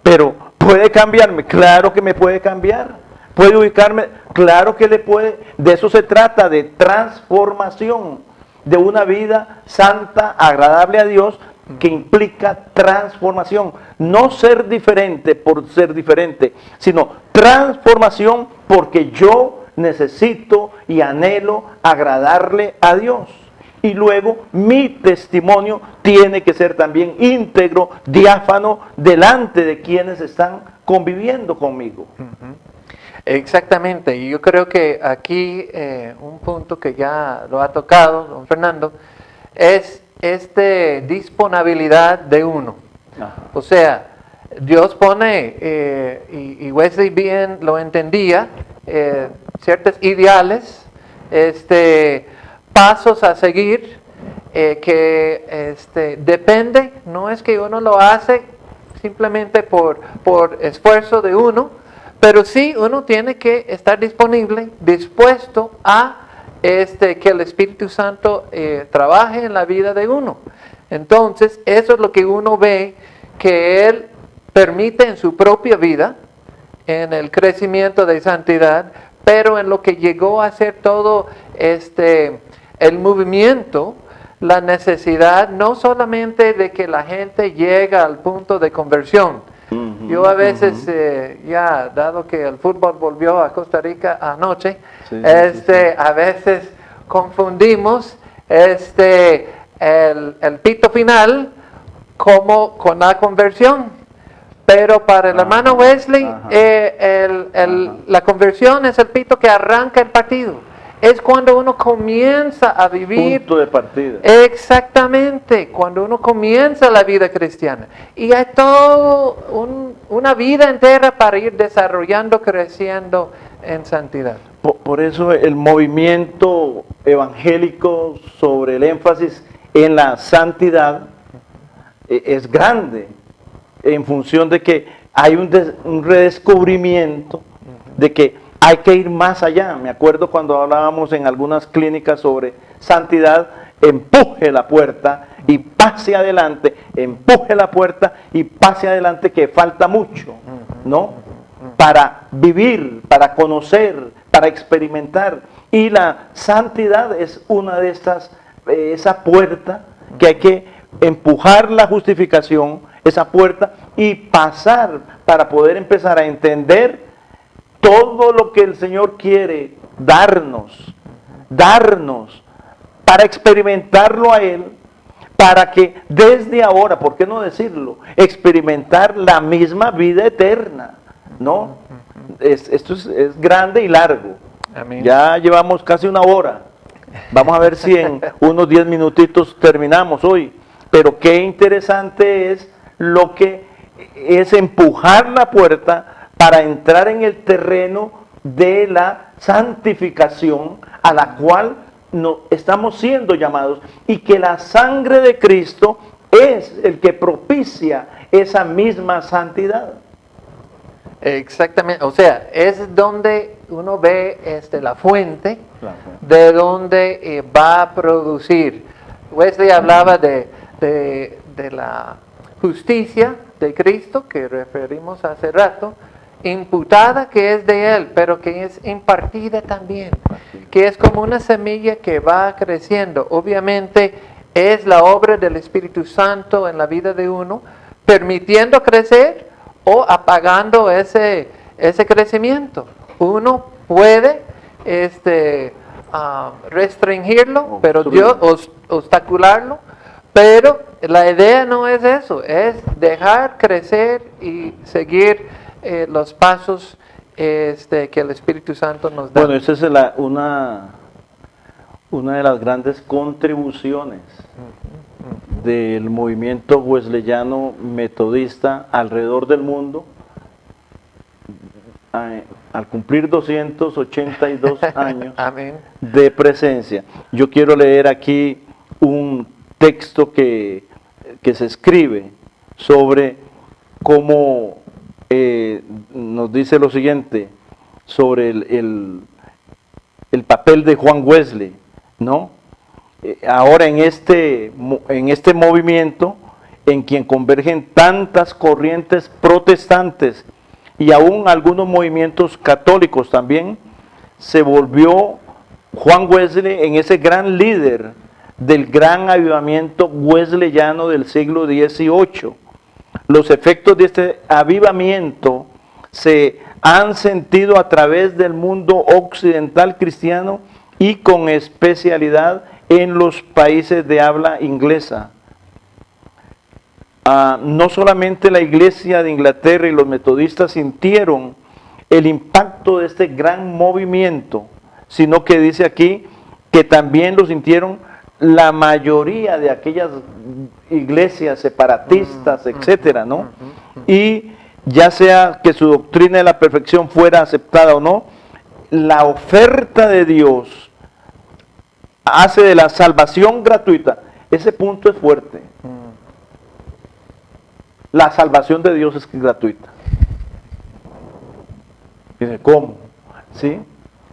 pero ¿puede cambiarme? Claro que me puede cambiar. ¿Puede ubicarme? Claro que le puede. De eso se trata, de transformación, de una vida santa, agradable a Dios, que implica transformación. No ser diferente por ser diferente, sino transformación porque yo necesito y anhelo agradarle a Dios. Y luego mi testimonio tiene que ser también íntegro, diáfano, delante de quienes están conviviendo conmigo. Exactamente, y yo creo que aquí un punto que ya lo ha tocado don Fernando es disponibilidad de uno. Ajá. O sea, Dios pone, y Wesley bien lo entendía, ciertos ideales, pasos a seguir, que depende, no es que uno lo hace simplemente por esfuerzo de uno, pero sí uno tiene que estar disponible, dispuesto a que el Espíritu Santo trabaje en la vida de uno. Entonces, eso es lo que uno ve que Él permite en su propia vida, en el crecimiento de santidad, pero en lo que llegó a ser todo el movimiento, la necesidad no solamente de que la gente llega al punto de conversión. Yo a veces, ya dado que el fútbol volvió a Costa Rica anoche, a veces confundimos el pito final como con la conversión. Pero para el hermano Wesley, la conversión es el pito que arranca el partido. Es cuando uno comienza a vivir. Punto de partida. Exactamente, cuando uno comienza la vida cristiana. Y hay toda una vida entera para ir desarrollando, creciendo en santidad. Por eso el movimiento evangélico sobre el énfasis en la santidad es grande, en función de que hay un redescubrimiento de que hay que ir más allá. Me acuerdo cuando hablábamos en algunas clínicas sobre santidad, empuje la puerta y pase adelante, empuje la puerta y pase adelante, que falta mucho, ¿no? Para vivir, para conocer, para experimentar. Y la santidad es una de estas, esa puerta que hay que empujar la justificación, esa puerta, y pasar para poder empezar a entender todo lo que el Señor quiere darnos, para experimentarlo a Él, para que desde ahora, ¿por qué no decirlo?, experimentar la misma vida eterna, ¿no? Esto es grande y largo. Amén. Ya llevamos casi una hora. Vamos a ver si en unos 10 minutitos terminamos hoy. Pero qué interesante es lo que es empujar la puerta para entrar en el terreno de la santificación a la cual estamos siendo llamados, y que la sangre de Cristo es el que propicia esa misma santidad. Exactamente, o sea, es donde uno ve la fuente de donde va a producir. Wesley hablaba de la justicia de Cristo, que referimos hace rato, imputada, que es de Él, pero que es impartida también, que es como una semilla que va creciendo. Obviamente es la obra del Espíritu Santo en la vida de uno, permitiendo crecer o apagando ese crecimiento. Uno puede restringirlo, pero Dios obstacularlo, pero la idea no es eso, es dejar crecer y seguir los pasos que el Espíritu Santo nos da. Bueno, esa es una de las grandes contribuciones del movimiento wesleyano metodista alrededor del mundo, al cumplir 282 años Amén. de presencia. Yo quiero leer aquí un texto que se escribe sobre cómo nos dice lo siguiente sobre el papel de Juan Wesley, ¿no? Ahora en este movimiento en quien convergen tantas corrientes protestantes y aún algunos movimientos católicos también, se volvió Juan Wesley en ese gran líder del gran avivamiento wesleyano del siglo XVIII. Los efectos de este avivamiento se han sentido a través del mundo occidental cristiano y con especialidad en los países de habla inglesa. No solamente la iglesia de Inglaterra y los metodistas sintieron el impacto de este gran movimiento, sino que dice aquí que también lo sintieron la mayoría de aquellas iglesias separatistas, etcétera, ¿no? Y ya sea que su doctrina de la perfección fuera aceptada o no, la oferta de Dios hace de la salvación gratuita. Ese punto es fuerte. La salvación de Dios es gratuita. Dice, ¿cómo? ¿Sí?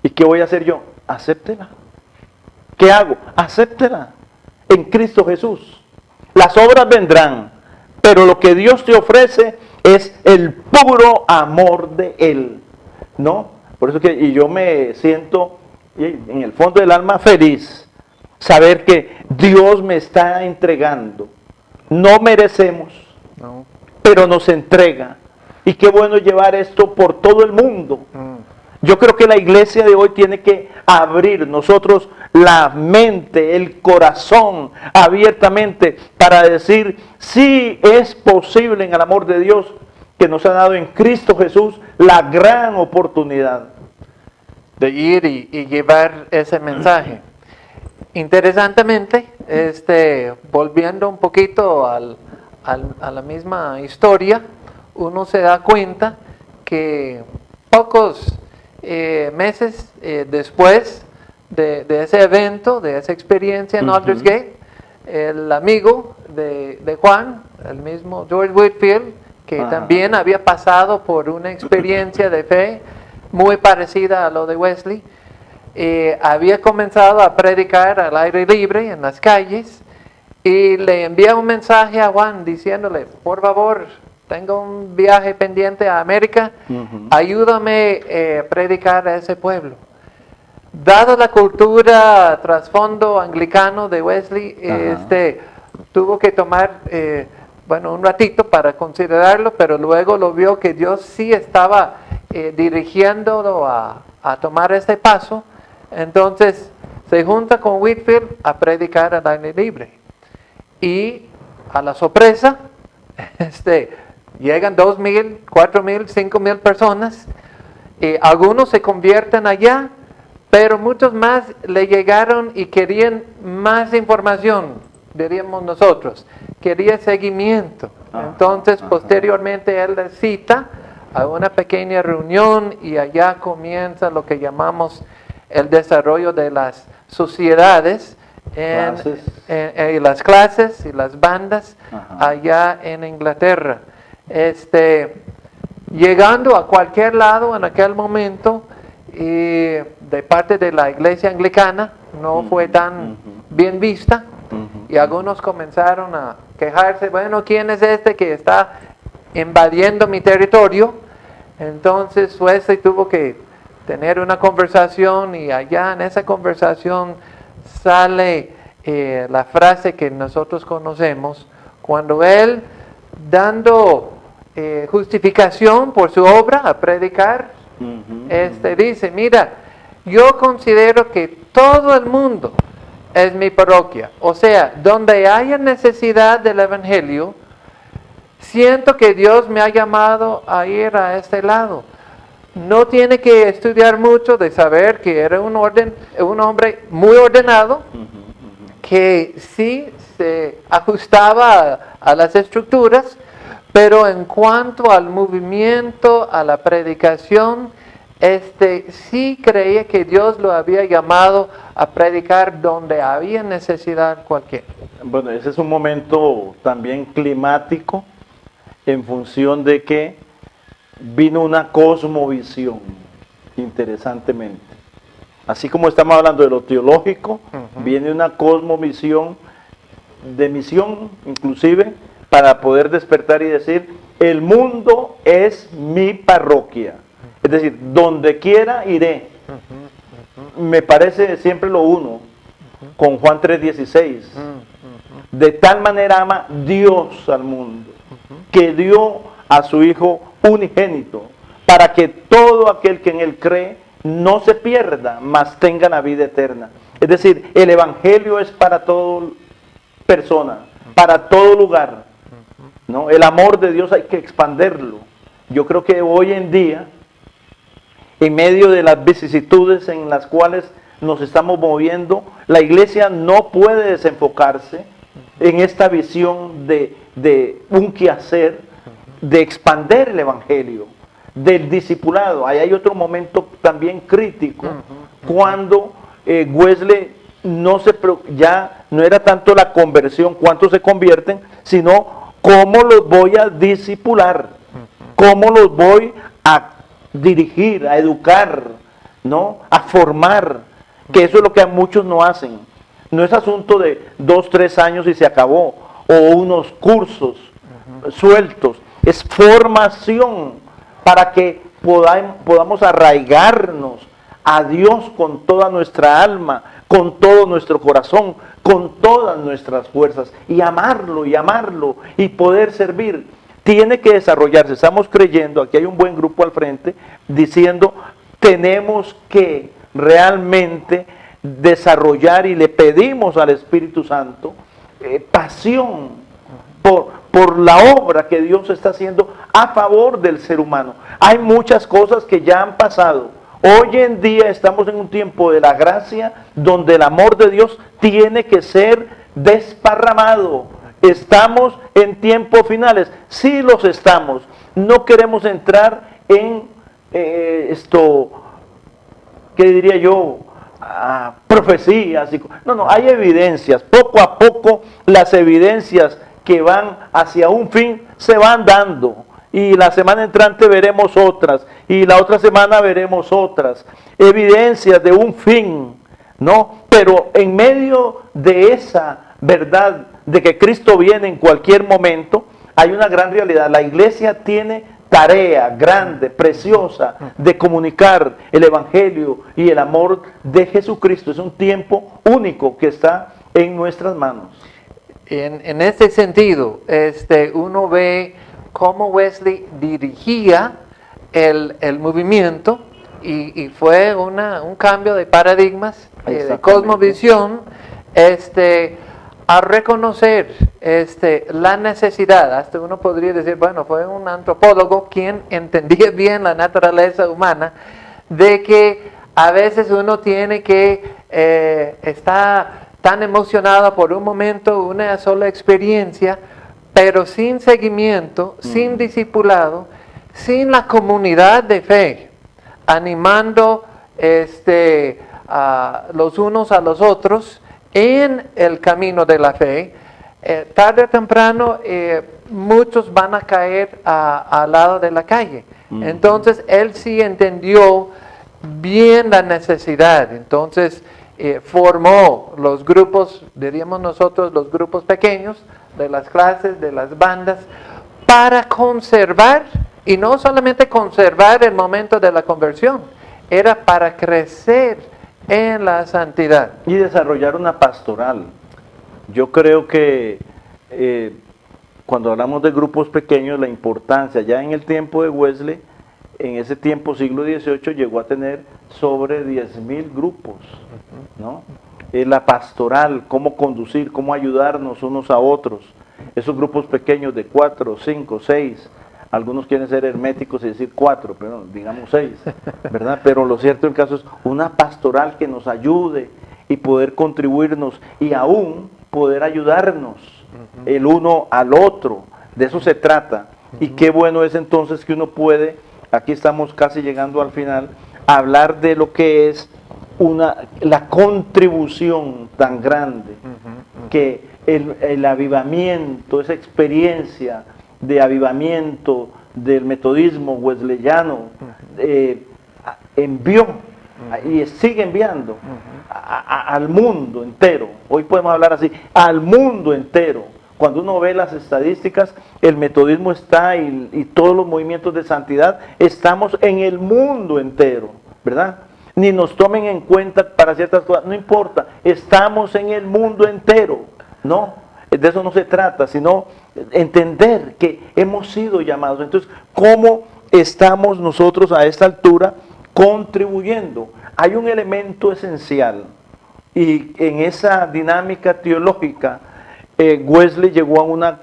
¿Y qué voy a hacer yo? Acéptela. ¿Qué hago? Acéptela en Cristo Jesús. Las obras vendrán, pero lo que Dios te ofrece es el puro amor de Él, ¿no? Por eso y yo me siento en el fondo del alma feliz, saber que Dios me está entregando. No merecemos, pero nos entrega. Y qué bueno llevar esto por todo el mundo. Yo creo que la iglesia de hoy tiene que abrir nosotros la mente, el corazón abiertamente para decir, sí es posible en el amor de Dios que nos ha dado en Cristo Jesús la gran oportunidad de ir y llevar ese mensaje. Interesantemente, volviendo un poquito a la misma historia, uno se da cuenta que pocos meses después de ese evento, de esa experiencia en Aldersgate, el amigo de Juan, el mismo George Whitefield, que también había pasado por una experiencia de fe muy parecida a lo de Wesley. Había comenzado a predicar al aire libre en las calles y le envié un mensaje a Juan diciéndole, por favor, tengo un viaje pendiente a América, ayúdame a predicar a ese pueblo. Dado la cultura trasfondo anglicano de Wesley, tuvo que tomar un ratito para considerarlo, pero luego lo vio que Dios sí estaba dirigiéndolo a tomar este paso. Entonces se junta con Whitefield a predicar al aire libre. Y a la sorpresa, llegan 2,000, 4,000, 5,000 personas. Algunos se convierten allá, pero muchos más le llegaron y querían más información, diríamos nosotros. Quería seguimiento. Entonces, posteriormente, él les cita a una pequeña reunión y allá comienza lo que llamamos el desarrollo de las sociedades, las clases y las bandas allá en Inglaterra. Llegando a cualquier lado en aquel momento, de parte de la iglesia anglicana, no fue tan bien vista, y algunos comenzaron a quejarse, bueno, ¿quién es este que está invadiendo mi territorio? Entonces Wesley tuvo que tener una conversación, y allá en esa conversación sale la frase que nosotros conocemos, cuando él, dando justificación por su obra a predicar, dice, mira, yo considero que todo el mundo es mi parroquia. O sea, donde haya necesidad del evangelio, siento que Dios me ha llamado a ir a este lado. No tiene que estudiar mucho de saber que era un hombre muy ordenado, que sí se ajustaba a las estructuras, pero en cuanto al movimiento, a la predicación, sí creía que Dios lo había llamado a predicar donde había necesidad cualquiera. Bueno, ese es un momento también climático, en función de que vino una cosmovisión, interesantemente. Así como estamos hablando de lo teológico, viene una cosmovisión de misión, inclusive, para poder despertar y decir, el mundo es mi parroquia. Es decir, donde quiera iré. Me parece siempre lo uno, con Juan 3:16. De tal manera ama Dios al mundo, que dio a su Hijo unigénito, para que todo aquel que en él cree no se pierda, mas tenga la vida eterna. Es decir, el evangelio es para toda persona, para todo lugar, ¿no? El amor de Dios hay que expanderlo. Yo creo que hoy en día, en medio de las vicisitudes en las cuales nos estamos moviendo, la iglesia no puede desenfocarse en esta visión de un quehacer, de expander el evangelio, del discipulado. Ahí hay otro momento también crítico, cuando Wesley ya no era tanto la conversión, cuántos se convierten, sino cómo los voy a discipular, cómo los voy a dirigir, a educar, ¿no? A formar, que eso es lo que muchos no hacen. No es asunto de 2, 3 años y se acabó, o unos cursos sueltos. Es formación para que podamos arraigarnos a Dios con toda nuestra alma, con todo nuestro corazón, con todas nuestras fuerzas, y amarlo y poder servir. Tiene que desarrollarse. Estamos creyendo, aquí hay un buen grupo al frente, diciendo, tenemos que realmente desarrollar, y le pedimos al Espíritu Santo pasión por la obra que Dios está haciendo a favor del ser humano. Hay muchas cosas que ya han pasado. Hoy en día estamos en un tiempo de la gracia, donde el amor de Dios tiene que ser desparramado. Estamos en tiempos finales, sí los estamos. No queremos entrar en ¿qué diría yo? Profecías. No, hay evidencias. Poco a poco las evidencias que van hacia un fin se van dando. y la semana entrante veremos otras, y la otra semana veremos otras, evidencias de un fin, ¿no? Pero en medio de esa verdad de que Cristo viene en cualquier momento, hay una gran realidad. La iglesia tiene tarea grande, preciosa, de comunicar el Evangelio y el amor de Jesucristo. Es un tiempo único que está en nuestras manos. En este sentido, uno ve cómo Wesley dirigía el movimiento y fue un cambio de paradigmas, de cosmovisión, a reconocer la necesidad. Hasta uno podría decir, bueno, fue un antropólogo quien entendía bien la naturaleza humana, de que a veces uno tiene que estar tan emocionado por un momento, una sola experiencia, pero sin seguimiento, sin discipulado, sin la comunidad de fe, animando los unos a los otros en el camino de la fe. Tarde o temprano muchos van a caer al lado de la calle. Entonces él sí entendió bien la necesidad. Entonces formó los grupos, diríamos nosotros, los grupos pequeños de las clases, de las bandas, para conservar, y no solamente conservar el momento de la conversión, era para crecer en la santidad. Y desarrollar una pastoral. Yo creo que cuando hablamos de grupos pequeños, la importancia, ya en el tiempo de Wesley, en ese tiempo, siglo XVIII, llegó a tener sobre 10.000 grupos, ¿no? La pastoral, cómo conducir, cómo ayudarnos unos a otros. Esos grupos pequeños de 4, 5, 6, algunos quieren ser herméticos y decir 4, pero digamos 6, ¿verdad? Pero lo cierto del caso es una pastoral que nos ayude y poder contribuirnos y aún poder ayudarnos el uno al otro. De eso se trata. Y qué bueno es entonces que uno puede, aquí estamos casi llegando al final, hablar de lo que es la contribución tan grande que el avivamiento, esa experiencia de avivamiento del metodismo wesleyano envió y sigue enviando al mundo entero. Hoy podemos hablar así, al mundo entero. Cuando uno ve las estadísticas, el metodismo está y todos los movimientos de santidad, estamos en el mundo entero, ¿verdad? Ni nos tomen en cuenta para ciertas cosas, no importa, estamos en el mundo entero, ¿no? De eso no se trata, sino entender que hemos sido llamados. Entonces, ¿cómo estamos nosotros a esta altura contribuyendo? Hay un elemento esencial y en esa dinámica teológica Wesley llegó a una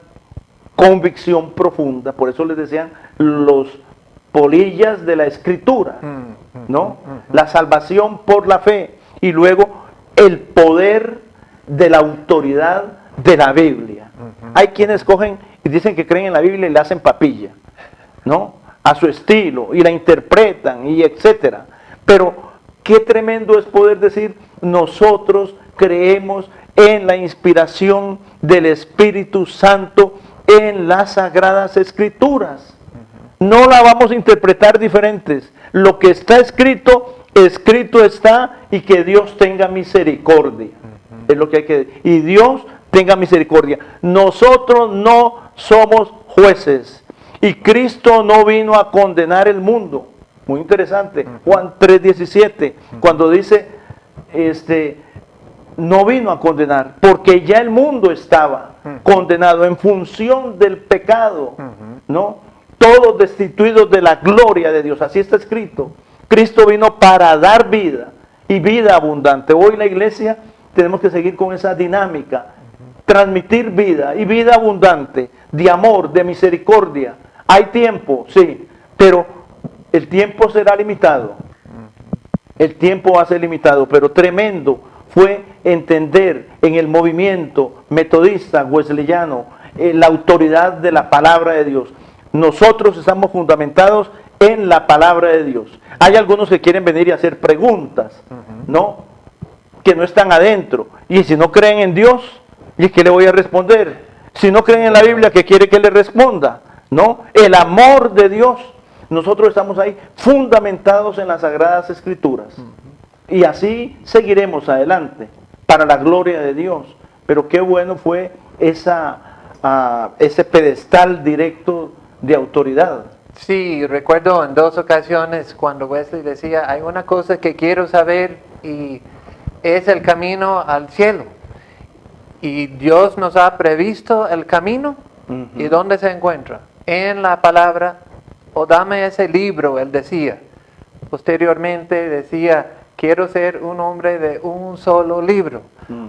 convicción profunda, por eso les decían los polillas de la escritura, ¿no? La salvación por la fe y luego el poder de la autoridad de la Biblia. Hay quienes cogen y dicen que creen en la Biblia y la hacen papilla, ¿no? A su estilo y la interpretan y etcétera. Pero qué tremendo es poder decir, nosotros creemos en la inspiración del Espíritu Santo en las Sagradas Escrituras. No la vamos a interpretar diferentes. Lo que está escrito, escrito está, y que Dios tenga misericordia. Es lo que hay que decir. Y Dios tenga misericordia. Nosotros no somos jueces. Y Cristo no vino a condenar el mundo. Muy interesante. Juan 3:17, cuando dice, no vino a condenar, porque ya el mundo estaba condenado en función del pecado, ¿no? Todos destituidos de la gloria de Dios, así está escrito. Cristo vino para dar vida y vida abundante. Hoy la iglesia tenemos que seguir con esa dinámica, transmitir vida y vida abundante, de amor, de misericordia. Hay tiempo, sí, pero el tiempo será limitado. El tiempo va a ser limitado, pero tremendo fue entender en el movimiento metodista, wesleyano, la autoridad de la palabra de Dios. Nosotros estamos fundamentados en la palabra de Dios. Hay algunos que quieren venir y hacer preguntas, ¿no? Que no están adentro. Y si no creen en Dios, ¿y qué le voy a responder? Si no creen en la Biblia, ¿qué quiere que le responda? ¿no? El amor de Dios. Nosotros estamos ahí fundamentados en las Sagradas Escrituras. Y así seguiremos adelante para la gloria de Dios. Pero qué bueno fue ese pedestal directo de autoridad. Sí, recuerdo en 2 ocasiones cuando Wesley decía, hay una cosa que quiero saber y es el camino al cielo. Y Dios nos ha previsto el camino. ¿Y dónde se encuentra? En la palabra, o dame ese libro, él decía. Posteriormente decía, quiero ser un hombre de un solo libro.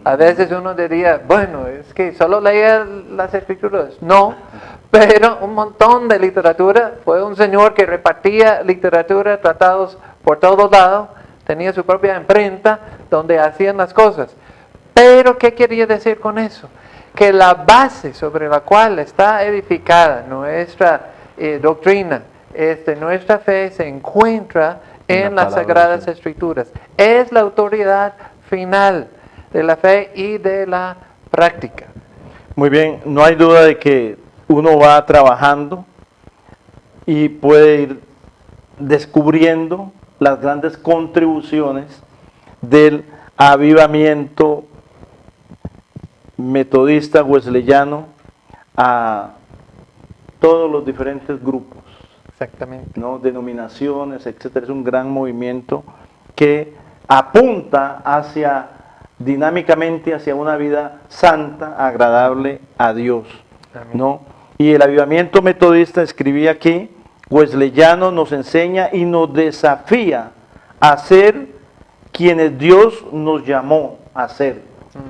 A veces uno diría, bueno, es que solo leía las escrituras. No, pero un montón de literatura. Fue un señor que repartía literatura, tratados por todos lados. Tenía su propia imprenta donde hacían las cosas. Pero, ¿qué quería decir con eso? Que la base sobre la cual está edificada nuestra doctrina, nuestra fe, se encuentra en las Sagradas Escrituras. Es la autoridad final de la fe y de la práctica. Muy bien, no hay duda de que uno va trabajando y puede ir descubriendo las grandes contribuciones del avivamiento metodista wesleyano a todos los diferentes grupos, Exactamente. ¿no? Denominaciones, etcétera. Es un gran movimiento que apunta dinámicamente hacia una vida santa, agradable a Dios, ¿no? Y el avivamiento metodista, escribí aquí, wesleyano, nos enseña y nos desafía a ser quienes Dios nos llamó a ser.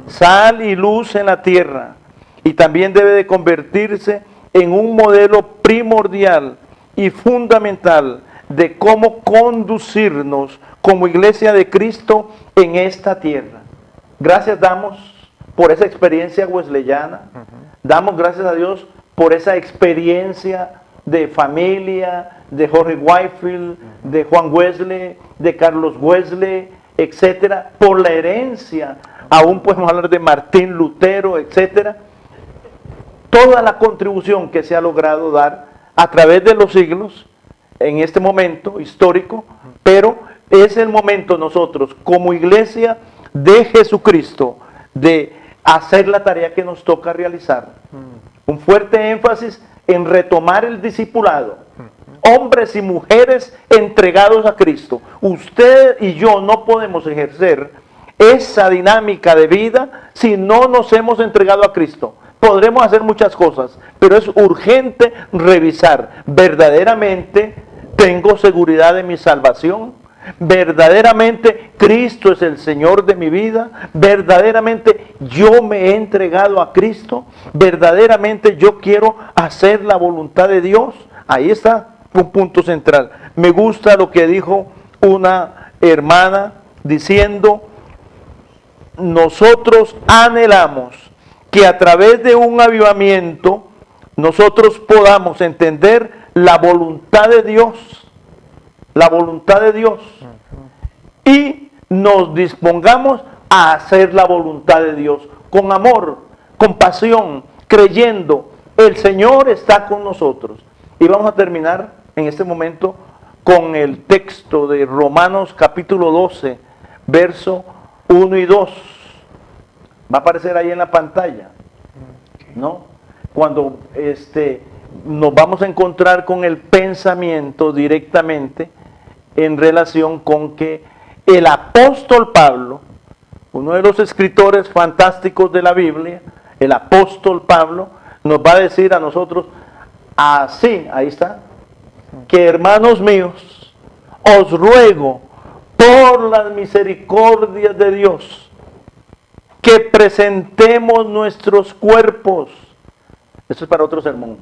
Sal y luz en la tierra, y también debe de convertirse en un modelo primordial y fundamental de cómo conducirnos como iglesia de Cristo en esta tierra. Gracias damos por esa experiencia wesleyana, damos gracias a Dios por esa experiencia de familia, de Jorge Whitefield, de Juan Wesley, de Carlos Wesley, etcétera, por la herencia. Aún podemos hablar de Martín Lutero, etcétera. Toda la contribución que se ha logrado dar a través de los siglos, en este momento histórico, pero es el momento nosotros, como iglesia de Jesucristo, de hacer la tarea que nos toca realizar. Un fuerte énfasis en retomar el discipulado. Hombres y mujeres entregados a Cristo. Usted y yo no podemos ejercer esa dinámica de vida si no nos hemos entregado a Cristo. Podremos hacer muchas cosas, pero es urgente revisar. ¿Verdaderamente tengo seguridad de mi salvación? ¿Verdaderamente Cristo es el Señor de mi vida? ¿Verdaderamente yo me he entregado a Cristo? ¿Verdaderamente yo quiero hacer la voluntad de Dios? Ahí está un punto central. Me gusta lo que dijo una hermana diciendo: nosotros anhelamos que a través de un avivamiento nosotros podamos entender la voluntad de Dios, y nos dispongamos a hacer la voluntad de Dios con amor, con pasión, creyendo el Señor está con nosotros. Y vamos a terminar en este momento con el texto de Romanos capítulo 12, verso 1 y 2. Va a aparecer ahí en la pantalla, ¿no? Cuando nos vamos a encontrar con el pensamiento directamente en relación con que el apóstol Pablo, uno de los escritores fantásticos de la Biblia, el apóstol Pablo, nos va a decir a nosotros así, ahí está, que hermanos míos, os ruego por las misericordias de Dios que presentemos nuestros cuerpos. Esto es para otro sermón.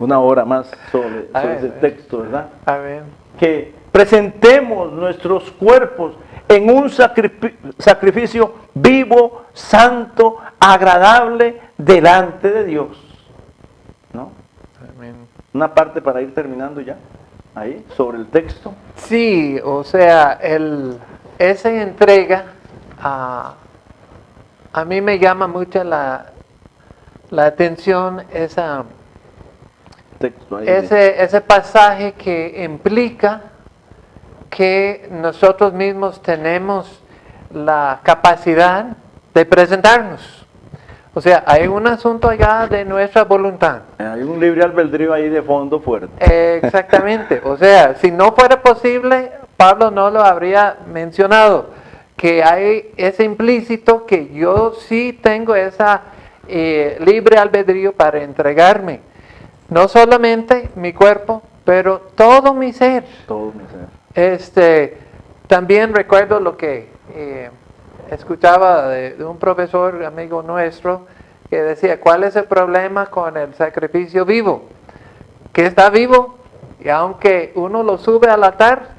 Una hora más sobre ese texto, ¿verdad? Amén. Que presentemos nuestros cuerpos en un sacrificio vivo, santo, agradable delante de Dios, ¿no? Amén. Una parte para ir terminando ya, ahí, sobre el texto. Sí, o sea, esa entrega a mí me llama mucho la atención esa texto ahí. ese pasaje que implica que nosotros mismos tenemos la capacidad de presentarnos. O sea, hay un asunto allá de nuestra voluntad. Hay un libre albedrío ahí de fondo fuerte. Exactamente. O sea, si no fuera posible, Pablo no lo habría mencionado, que hay ese implícito que yo sí tengo esa libre albedrío para entregarme. No solamente mi cuerpo, pero todo mi ser. Todo mi ser. También recuerdo lo que escuchaba de un profesor amigo nuestro que decía, ¿cuál es el problema con el sacrificio vivo? Que está vivo y aunque uno lo sube al altar,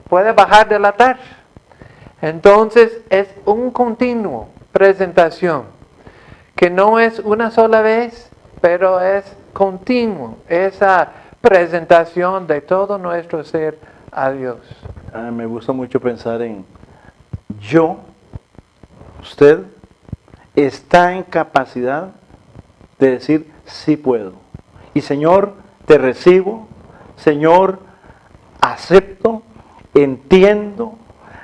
puede bajar del altar. Entonces es un continuo presentación, que no es una sola vez, pero es continuo, esa presentación de todo nuestro ser a Dios. Me gusta mucho pensar en usted está en capacidad de decir sí puedo. Y Señor, te recibo, Señor, acepto, entiendo,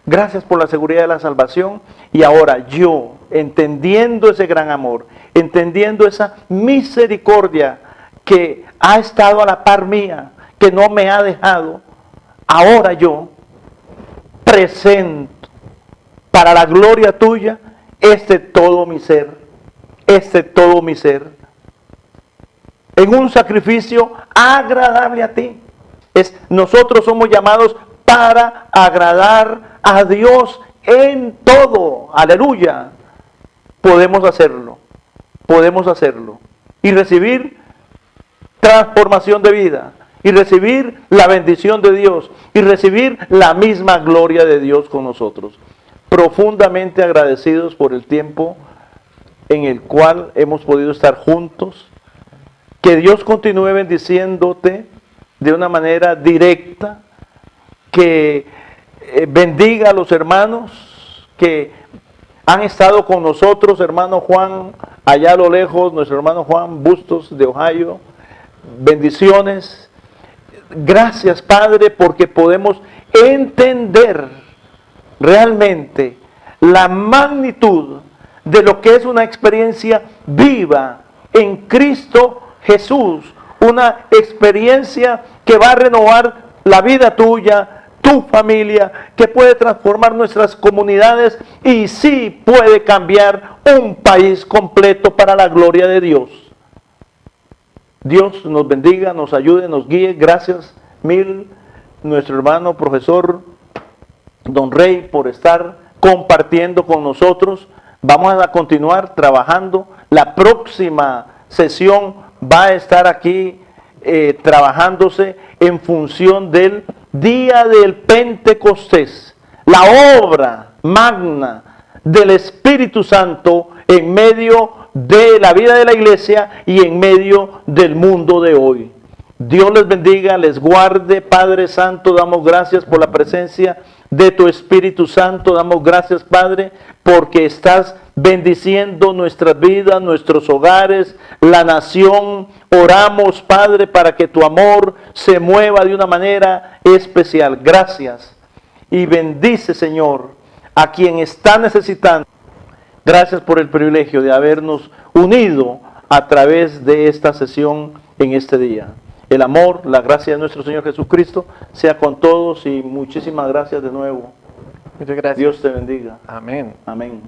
gracias por la seguridad de la salvación. Y ahora yo, entendiendo ese gran amor, entendiendo esa misericordia que ha estado a la par mía, que no me ha dejado, ahora yo presento para la gloria tuya todo mi ser, todo mi ser, en un sacrificio agradable a ti. Nosotros somos llamados para agradar a Dios en todo. Aleluya. Podemos hacerlo y recibir transformación de vida y recibir la bendición de Dios y recibir la misma gloria de Dios con nosotros. Profundamente agradecidos por el tiempo en el cual hemos podido estar juntos. Que Dios continúe bendiciéndote de una manera directa, que bendiga a los hermanos que han estado con nosotros, hermano Juan, allá a lo lejos, nuestro hermano Juan Bustos de Ohio. Bendiciones. Gracias, Padre, porque podemos entender realmente la magnitud de lo que es una experiencia viva en Cristo Jesús, una experiencia que va a renovar la vida tuya, tu familia, que puede transformar nuestras comunidades y sí puede cambiar un país completo para la gloria de Dios. Dios nos bendiga, nos ayude, nos guíe. Gracias mil, nuestro hermano profesor Don Rey, por estar compartiendo con nosotros. Vamos a continuar trabajando. La próxima sesión va a estar aquí trabajándose en función del día del Pentecostés, la obra magna del Espíritu Santo en medio de la vida de la iglesia y en medio del mundo de hoy. Dios les bendiga, les guarde. Padre Santo, damos gracias por la presencia de tu Espíritu Santo. Damos gracias, Padre, porque estás bendiciendo nuestras vidas, nuestros hogares, la nación. Oramos, Padre, para que tu amor se mueva de una manera especial. Gracias. Y bendice, Señor, a quien está necesitando. Gracias por el privilegio de habernos unido a través de esta sesión en este día. El amor, la gracia de nuestro Señor Jesucristo sea con todos y muchísimas gracias de nuevo. Muchas gracias. Dios te bendiga. Amén. Amén.